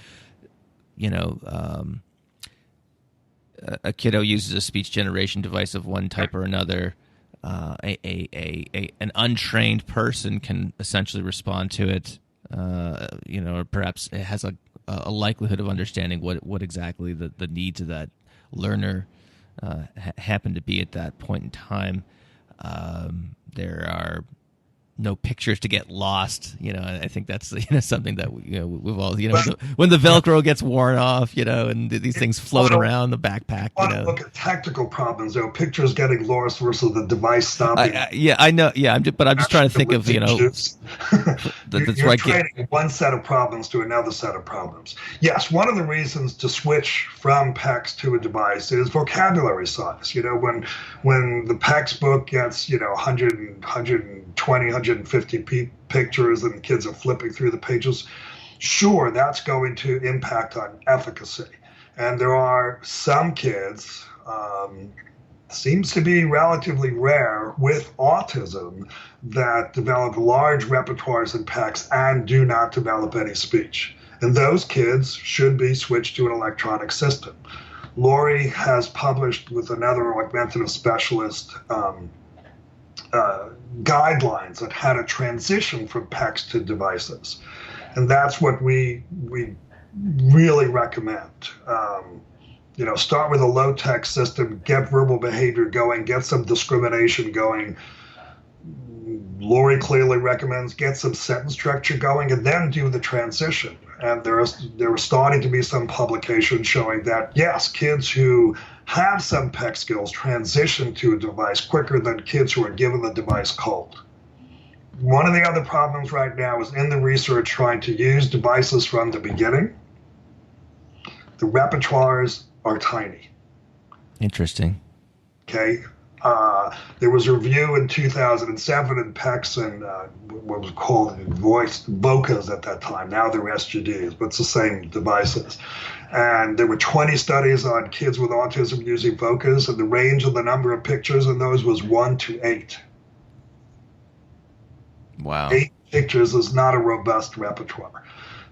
a kiddo uses a speech generation device of one type or another. An untrained person can essentially respond to it, or perhaps it has a likelihood of understanding what exactly the needs of that learner happen to be at that point in time. There are no pictures to get lost. I think that's something that we've all Well, when the Velcro gets worn off, and these things float around the backpack. Look at tactical problems, pictures getting lost versus the device stopping. I know. Yeah, I'm just trying to think of that's you're trading one set of problems to another set of problems. Yes, one of the reasons to switch from PECS to a device is vocabulary size. When the PECS book gets 100, 120, 150 pictures and kids are flipping through the pages, sure, that's going to impact on efficacy. And there are some kids, seems to be relatively rare, with autism that develop large repertoires in PECS and do not develop any speech. And those kids should be switched to an electronic system. Lori has published with another augmentative specialist guidelines on how to transition from PECS to devices. And that's what we really recommend. Start with a low-tech system, get verbal behavior going, get some discrimination going. Lori clearly recommends get some sentence structure going and then do the transition. And there are starting to be some publications showing that, yes, kids who have some PECS skills transition to a device quicker than kids who are given the device cold. One of the other problems right now is in the research trying to use devices from the beginning. The repertoires are tiny. Interesting. Okay. There was a review in 2007 in PECS and what was called VOCAs at that time. Now they're SGDs, but it's the same devices. And there were 20 studies on kids with autism using VOCAs, and the range of the number of pictures in those was 1 to 8. Wow. 8 pictures is not a robust repertoire.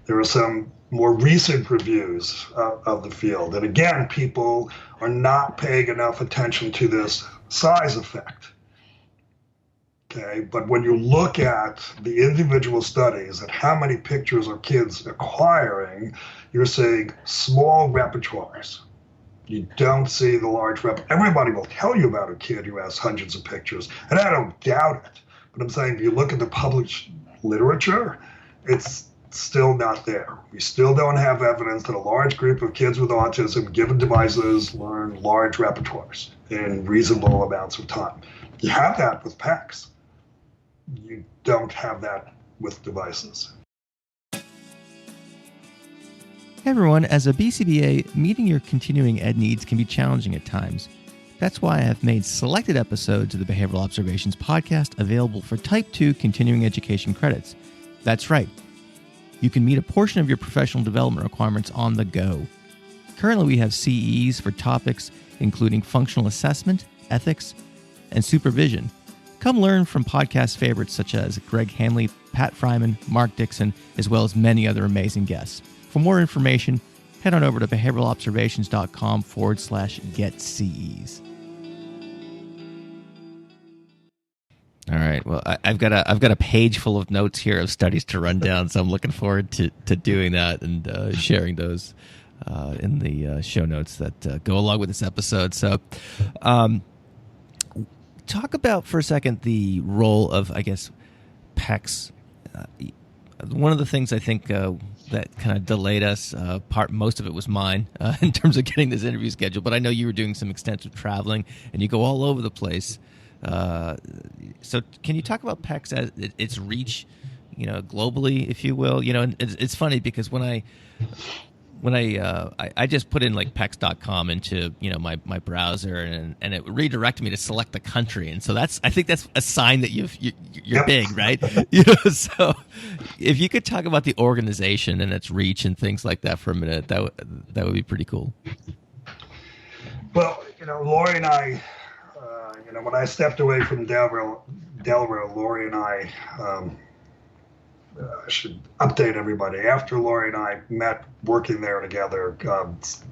There are some more recent reviews of the field. And again, people are not paying enough attention to this size effect. Okay, but when you look at the individual studies and how many pictures are kids acquiring, you're seeing small repertoires. You don't see the large Everybody will tell you about a kid who has hundreds of pictures, and I don't doubt it. But I'm saying if you look at the published literature, it's still not there. We still don't have evidence that a large group of kids with autism given devices learn large repertoires in reasonable amounts of time. You have that with PECS. You don't have that with devices. Hey everyone, as a BCBA, meeting your continuing ed needs can be challenging at times. That's why I have made selected episodes of the Behavioral Observations podcast available for Type 2 continuing education credits. That's right. You can meet a portion of your professional development requirements on the go. Currently, we have CEs for topics including functional assessment, ethics, and supervision. Come learn from podcast favorites such as Greg Hanley, Pat Fryman, Mark Dixon, as well as many other amazing guests. For more information, head on over to behavioralobservations.com/get-CEs. All right. Well, I've got a page full of notes here of studies to run down, so I'm looking forward to doing that and sharing those in the show notes that go along with this episode. So, talk about for a second the role of, I guess, PECS. One of the things I think that kind of delayed us, most of it was mine in terms of getting this interview scheduled. But I know you were doing some extensive traveling, and you go all over the place. So can you talk about PECS as its reach, globally, if you will? And it's funny because when I just put in like PECS.com into my browser and it redirected me to select the country, and so I think that's a sign that you're big, right? So if you could talk about the organization and its reach and things like that for a minute, that would be pretty cool. Well, Lori and I. When I stepped away from Delaware, Lori and I should update everybody. After Lori and I met working there together,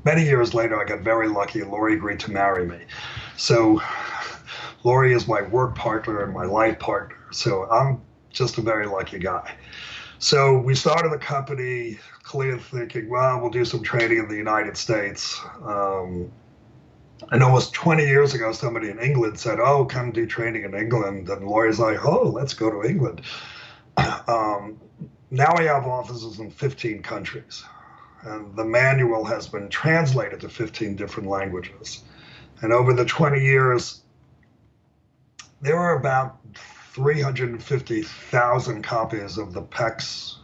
many years later, I got very lucky and Lori agreed to marry me. So Lori is my work partner and my life partner. So I'm just a very lucky guy. So we started the company clearly thinking, well, we'll do some training in the United States. And almost 20 years ago, somebody in England said, "Oh, come do training in England." And lawyers like, "Oh, let's go to England." Um, Now we have offices in 15 countries. And the manual has been translated to 15 different languages. And over the 20 years, there are about 350,000 copies of the PECS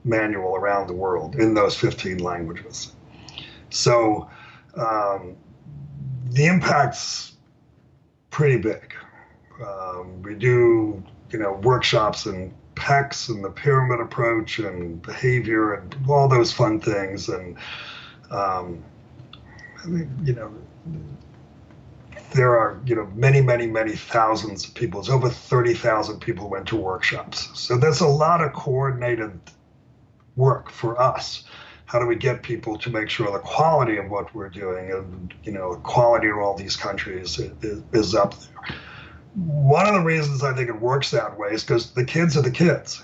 manual around the world in those 15 languages. So the impact's pretty big. We do, workshops in PECS and the pyramid approach and behavior and all those fun things. And, there are, many, many, many thousands of people. It's over 30,000 people went to workshops. So there's a lot of coordinated work for us. How do we get people to make sure the quality of what we're doing and, quality in all these countries is up there? One of the reasons I think it works that way is because the kids are the kids.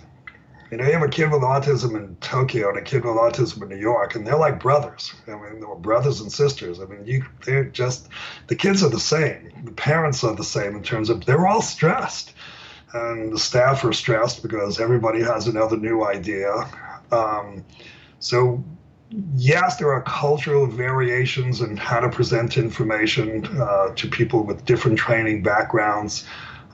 You have a kid with autism in Tokyo and a kid with autism in New York, and they're like brothers. I mean, they're brothers and sisters. I mean, they're just, the kids are the same. The parents are the same in terms of they're all stressed. And the staff are stressed because everybody has another new idea. So yes, there are cultural variations in how to present information to people with different training backgrounds.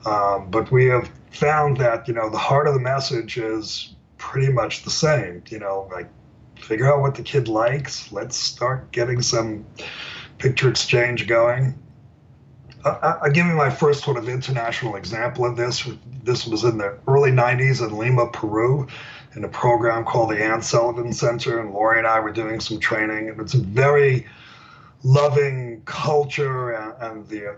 But we have found that, the heart of the message is pretty much the same. Like figure out what the kid likes. Let's start getting some picture exchange going. I'll give you my first sort of international example of this. This was in the early 90s in Lima, Peru, in a program called the Ann Sullivan Center. And Lori and I were doing some training. And it's a very loving culture, and they're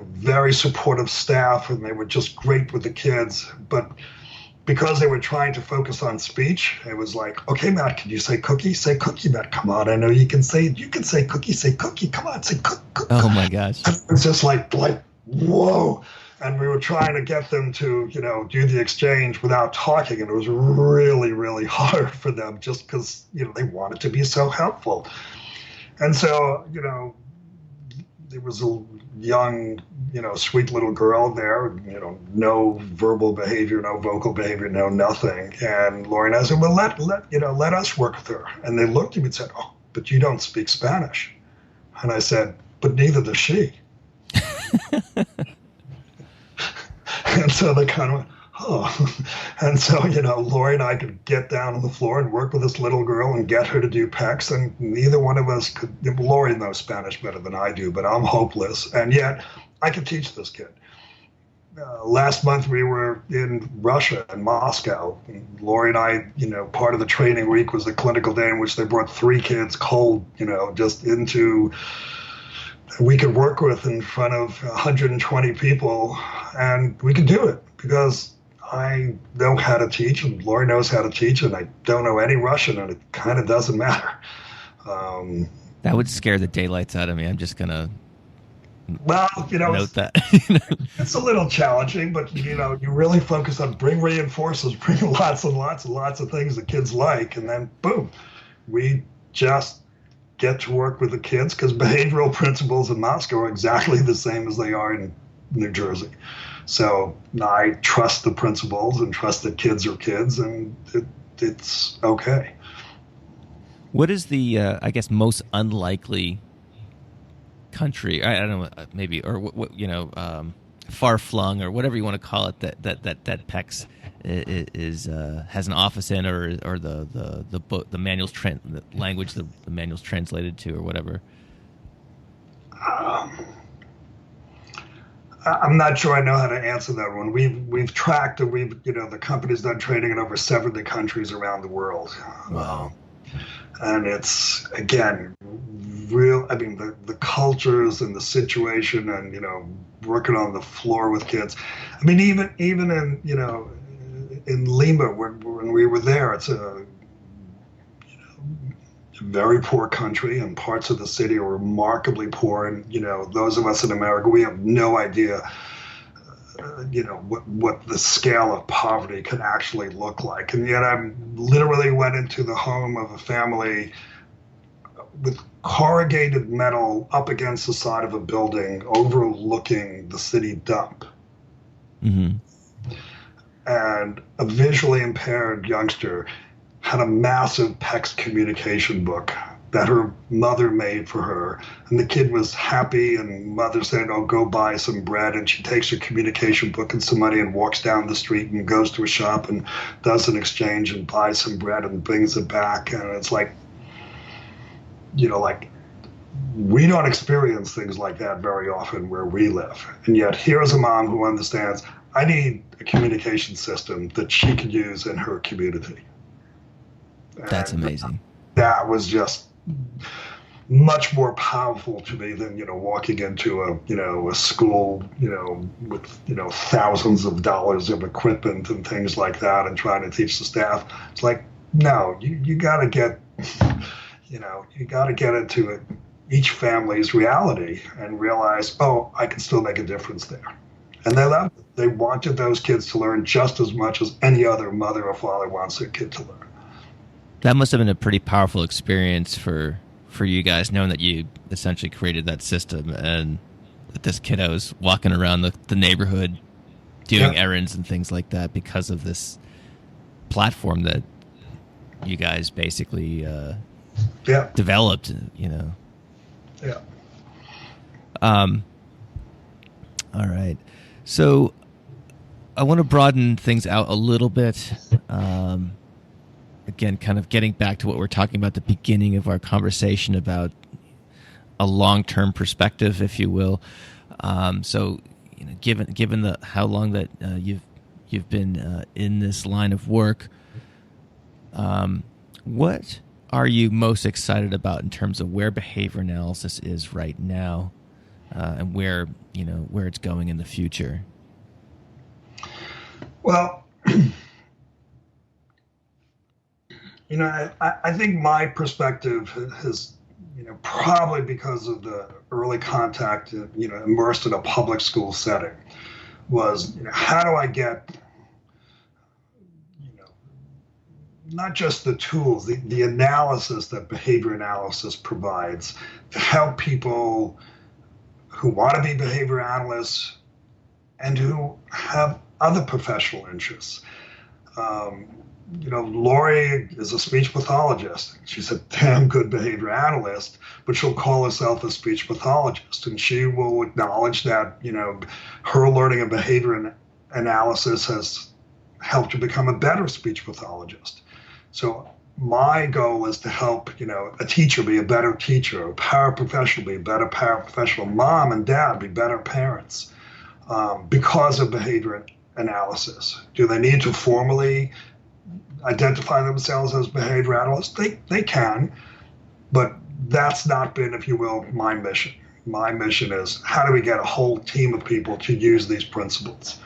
very supportive staff, and they were just great with the kids. But because they were trying to focus on speech, it was like, okay, Matt, can you say cookie? Say cookie, Matt. Come on, I know you can say it. You can say cookie. Say cookie. Come on, say cookie. Oh my gosh! It's just like whoa. And we were trying to get them to, do the exchange without talking, and it was really, really hard for them just because, they wanted to be so helpful. And so, there was a young, sweet little girl there, no verbal behavior, no vocal behavior, no nothing. And Lori and I said, well, let us work with her. And they looked at me and said, oh, but you don't speak Spanish. And I said, but neither does she. And so they kind of went, oh. And so, Lori and I could get down on the floor and work with this little girl and get her to do PECS. And neither one of us could. Lori knows Spanish better than I do, but I'm hopeless. And yet I could teach this kid. Last month we were in Russia, in Moscow. And Lori and I, part of the training week was a clinical day in which they brought 3 kids cold, just into we could work with in front of 120 people, and we could do it because I know how to teach, and Lori knows how to teach, and I don't know any Russian, and it kind of doesn't matter. That would scare the daylights out of me. I'm just going to note that. It's a little challenging, but, you really focus on bring reinforcers, bring lots and lots and lots of things that kids like, and then, boom, we just get to work with the kids, because behavioral principles in Moscow are exactly the same as they are in New Jersey. So I trust the principles and trust that kids are kids, and it's okay. What is the, I guess, most unlikely country? I don't know, maybe, or what far flung, or whatever you want to call it, that PECS is has an office in, or the book, the manual's the language the manual's translated to, or whatever. I'm not sure I know how to answer that one. We've tracked, and the company's done training in over 70 countries around the world. Wow. And it's, again, the cultures and the situation, and, working on the floor with kids. I mean, even in Lima, when we were there, it's a very poor country, and parts of the city are remarkably poor. And, those of us in America, we have no idea, what the scale of poverty can actually look like. And yet I literally went into the home of a family with corrugated metal up against the side of a building overlooking the city dump. Mm-hmm. And a visually impaired youngster had a massive PECS communication book that her mother made for her. And the kid was happy, and mother said, oh, go buy some bread. And she takes her communication book and some money and walks down the street and goes to a shop and does an exchange and buys some bread and brings it back. And it's like, like, we don't experience things like that very often where we live. And yet here's a mom who understands, I need a communication system that she can use in her community. That's amazing. That was just much more powerful to me than, walking into a school, with, thousands of dollars of equipment and things like that and trying to teach the staff. It's like, no, you got to get, you got to get into it, each family's reality and realize, oh, I can still make a difference there. And they loved it. They wanted those kids to learn just as much as any other mother or father wants their kid to learn. That must have been a pretty powerful experience for you guys, knowing that you essentially created that system and that this kiddo was walking around the neighborhood doing errands and things like that because of this platform that you guys basically developed, Yeah. All right. So I want to broaden things out a little bit. Again, kind of getting back to what we're talking about at the beginning of our conversation about a long-term perspective, if you will. So, given how long that you've been in this line of work, what are you most excited about in terms of where behavior analysis is right now, and where it's going in the future? Well, I think my perspective has, probably because of the early contact, immersed in a public school setting, was, how do I get, not just the tools, the analysis that behavior analysis provides to help people who want to be behavior analysts and who have other professional interests. Lori is a speech pathologist. She's a damn good behavior analyst, but she'll call herself a speech pathologist. And she will acknowledge that, her learning of behavior analysis has helped her become a better speech pathologist. So my goal is to help, a teacher be a better teacher, a paraprofessional be a better paraprofessional, mom and dad be better parents, because of behavior analysis. Do they need to formally identify themselves as behavior analysts? They can, but that's not been, if you will, my mission. My mission is, how do we get a whole team of people to use these principles?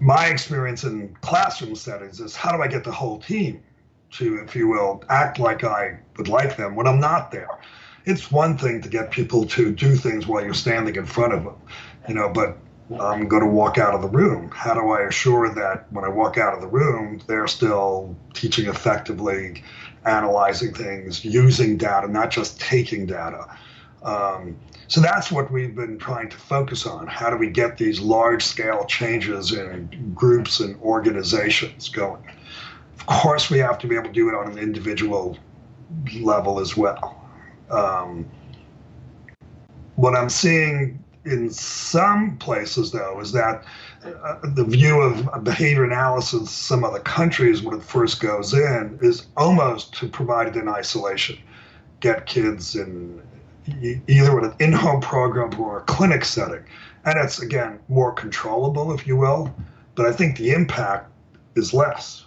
My experience in classroom settings is, how do I get the whole team to, if you will, act like I would like them when I'm not there? It's one thing to get people to do things while you're standing in front of them, but I'm going to walk out of the room. How do I assure that when I walk out of the room, they're still teaching effectively, analyzing things, using data, not just taking data? So that's what we've been trying to focus on. How do we get these large-scale changes in groups and organizations going? Of course, we have to be able to do it on an individual level as well. What I'm seeing in some places, though, is that the view of behavior analysis in some other countries when it first goes in is almost to provide it in isolation. Get kids in either in an in-home program or a clinic setting. And it's, again, more controllable, if you will, but I think the impact is less.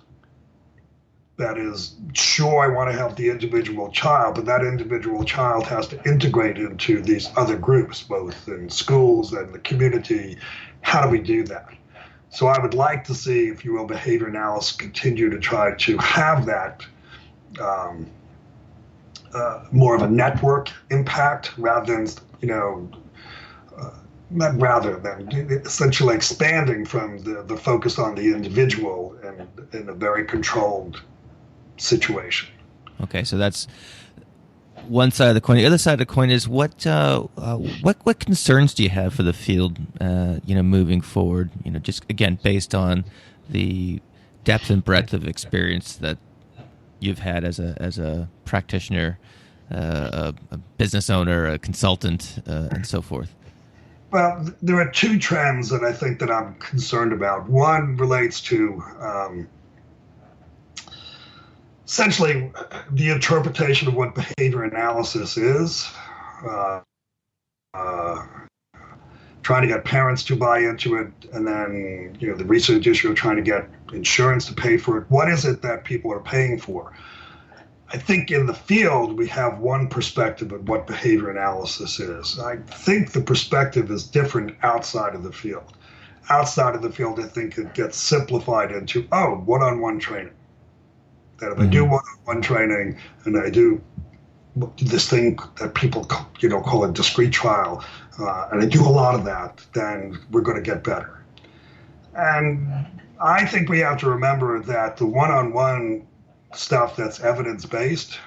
That is, sure, I want to help the individual child, but that individual child has to integrate into these other groups, both in schools and the community. How do we do that? So I would like to see, if you will, behavior analysis continue to try to have that more of a network impact rather than, not rather than essentially expanding from the focus on the individual and in a very controlled situation. Okay, so that's one side of the coin. The other side of the coin is what concerns do you have for the field, moving forward? Just again based on the depth and breadth of experience that you've had as a practitioner, a business owner, a consultant, and so forth. Well, there are two trends that I think that I'm concerned about. One relates to essentially the interpretation of what behavior analysis is, trying to get parents to buy into it, and then the research issue of trying to get insurance to pay for it. What is it that people are paying for? I think in the field we have one perspective of what behavior analysis is. I think the perspective is different outside of the field. Outside of the field, I think it gets simplified into, one-on-one training. That if I do one-on-one training and I do this thing that people call a discrete trial, and I do a lot of that, then we're going to get better. And I think we have to remember that the one-on-one stuff that's evidence-based,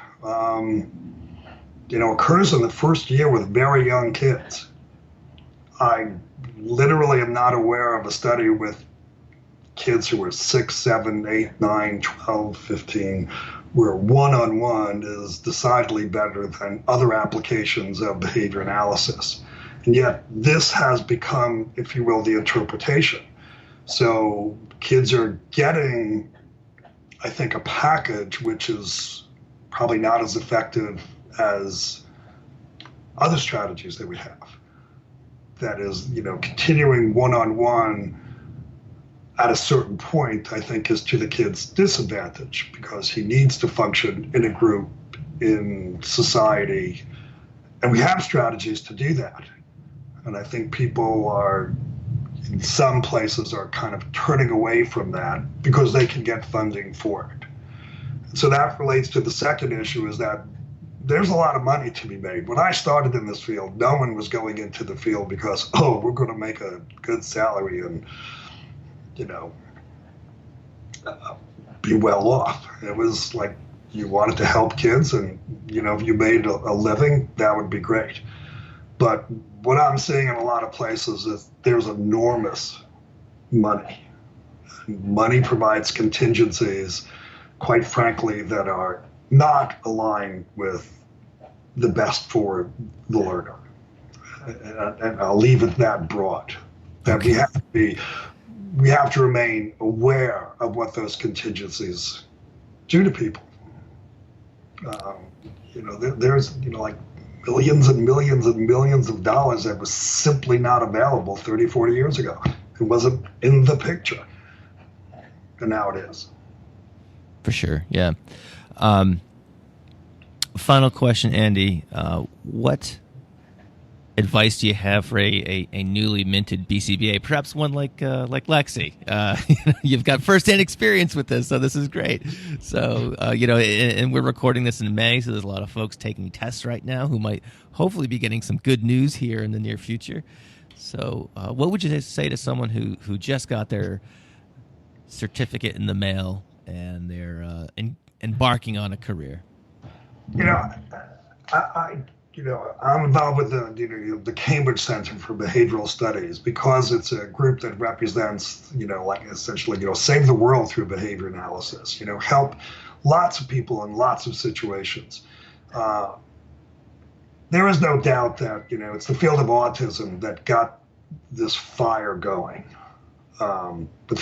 occurs in the first year with very young kids. I literally am not aware of a study with kids who are 6, 7, 8, 9, 12, 15, where one-on-one is decidedly better than other applications of behavior analysis. And yet this has become, if you will, the interpretation. So kids are getting, I think, a package which is probably not as effective as other strategies that we have. That is, continuing one-on-one at a certain point, I think, is to the kid's disadvantage because he needs to function in a group, in society, and we have strategies to do that. And I think people are, in some places, are kind of turning away from that because they can get funding for it. So that relates to the second issue, is that there's a lot of money to be made. When I started in this field, no one was going into the field because, we're going to make a good salary and, be well off. It was like you wanted to help kids and, if you made a living, that would be great. But what I'm seeing in a lot of places is there's enormous money. Money provides contingencies, quite frankly, that are not aligned with the best for the learner. And I'll leave it that broad. That we have to remain aware of what those contingencies do to people. There's like millions and millions and millions of dollars that was simply not available 30, 40 years ago. It wasn't in the picture. And now it is. For sure, yeah. Final question, Andy. What advice do you have for a newly minted BCBA? Perhaps one like Lexi. You've got firsthand experience with this, so this is great. So, and we're recording this in May, so there's a lot of folks taking tests right now who might hopefully be getting some good news here in the near future. So, what would you say to someone who just got their certificate in the mail and they're embarking on a career? I'm involved with the Cambridge Center for Behavioral Studies because it's a group that represents, essentially, save the world through behavior analysis, help lots of people in lots of situations. There is no doubt that, it's the field of autism that got this fire going. But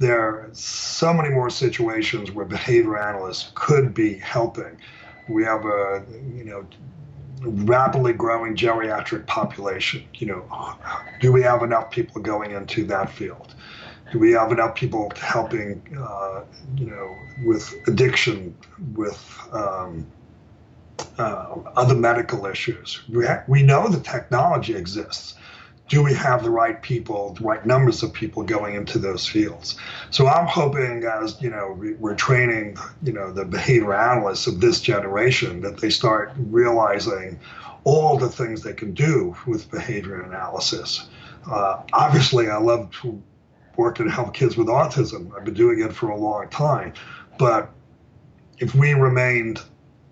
there are so many more situations where behavior analysts could be helping. We have a, rapidly growing geriatric population. Do we have enough people going into that field? Do we have enough people helping, with addiction, with other medical issues? We know the technology exists. do we have the right people, the right numbers of people going into those fields? So I'm hoping, as we're training, the behavior analysts of this generation, that they start realizing all the things they can do with behavior analysis. Obviously, I love to work and help kids with autism. I've been doing it for a long time. But if we remained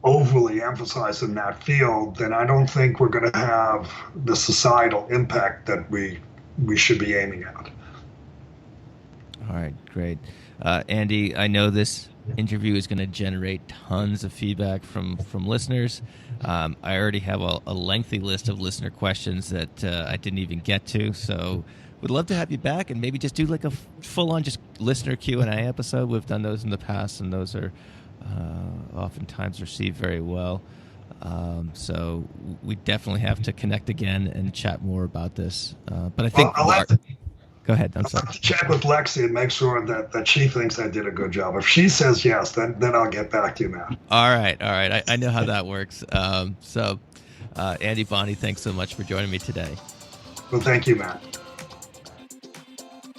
overly emphasized in that field, then I don't think we're going to have the societal impact that we should be aiming at. All right, great. Andy, I know this interview is going to generate tons of feedback from listeners. I already have a lengthy list of listener questions that I didn't even get to, so would love to have you back and maybe just do like a full-on just listener Q&A episode. We've done those in the past, and those are oftentimes received very well. So we definitely have to connect again and chat more about this. But I think go ahead. I'm sorry. I'll have to check with Lexi and make sure that she thinks I did a good job. If she says yes, then I'll get back to you, Matt. All right. I know how that works. So Andy, Bondy, thanks so much for joining me today. Well, thank you, Matt.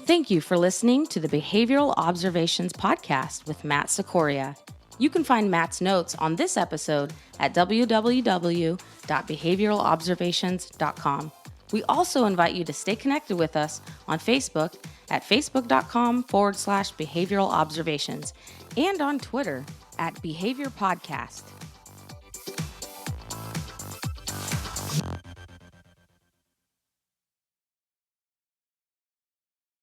Thank you for listening to the Behavioral Observations Podcast with Matt Sikoria. You can find Matt's notes on this episode at www.behavioralobservations.com. We also invite you to stay connected with us on Facebook at facebook.com/behavioral observations and on Twitter at Behavior Podcast.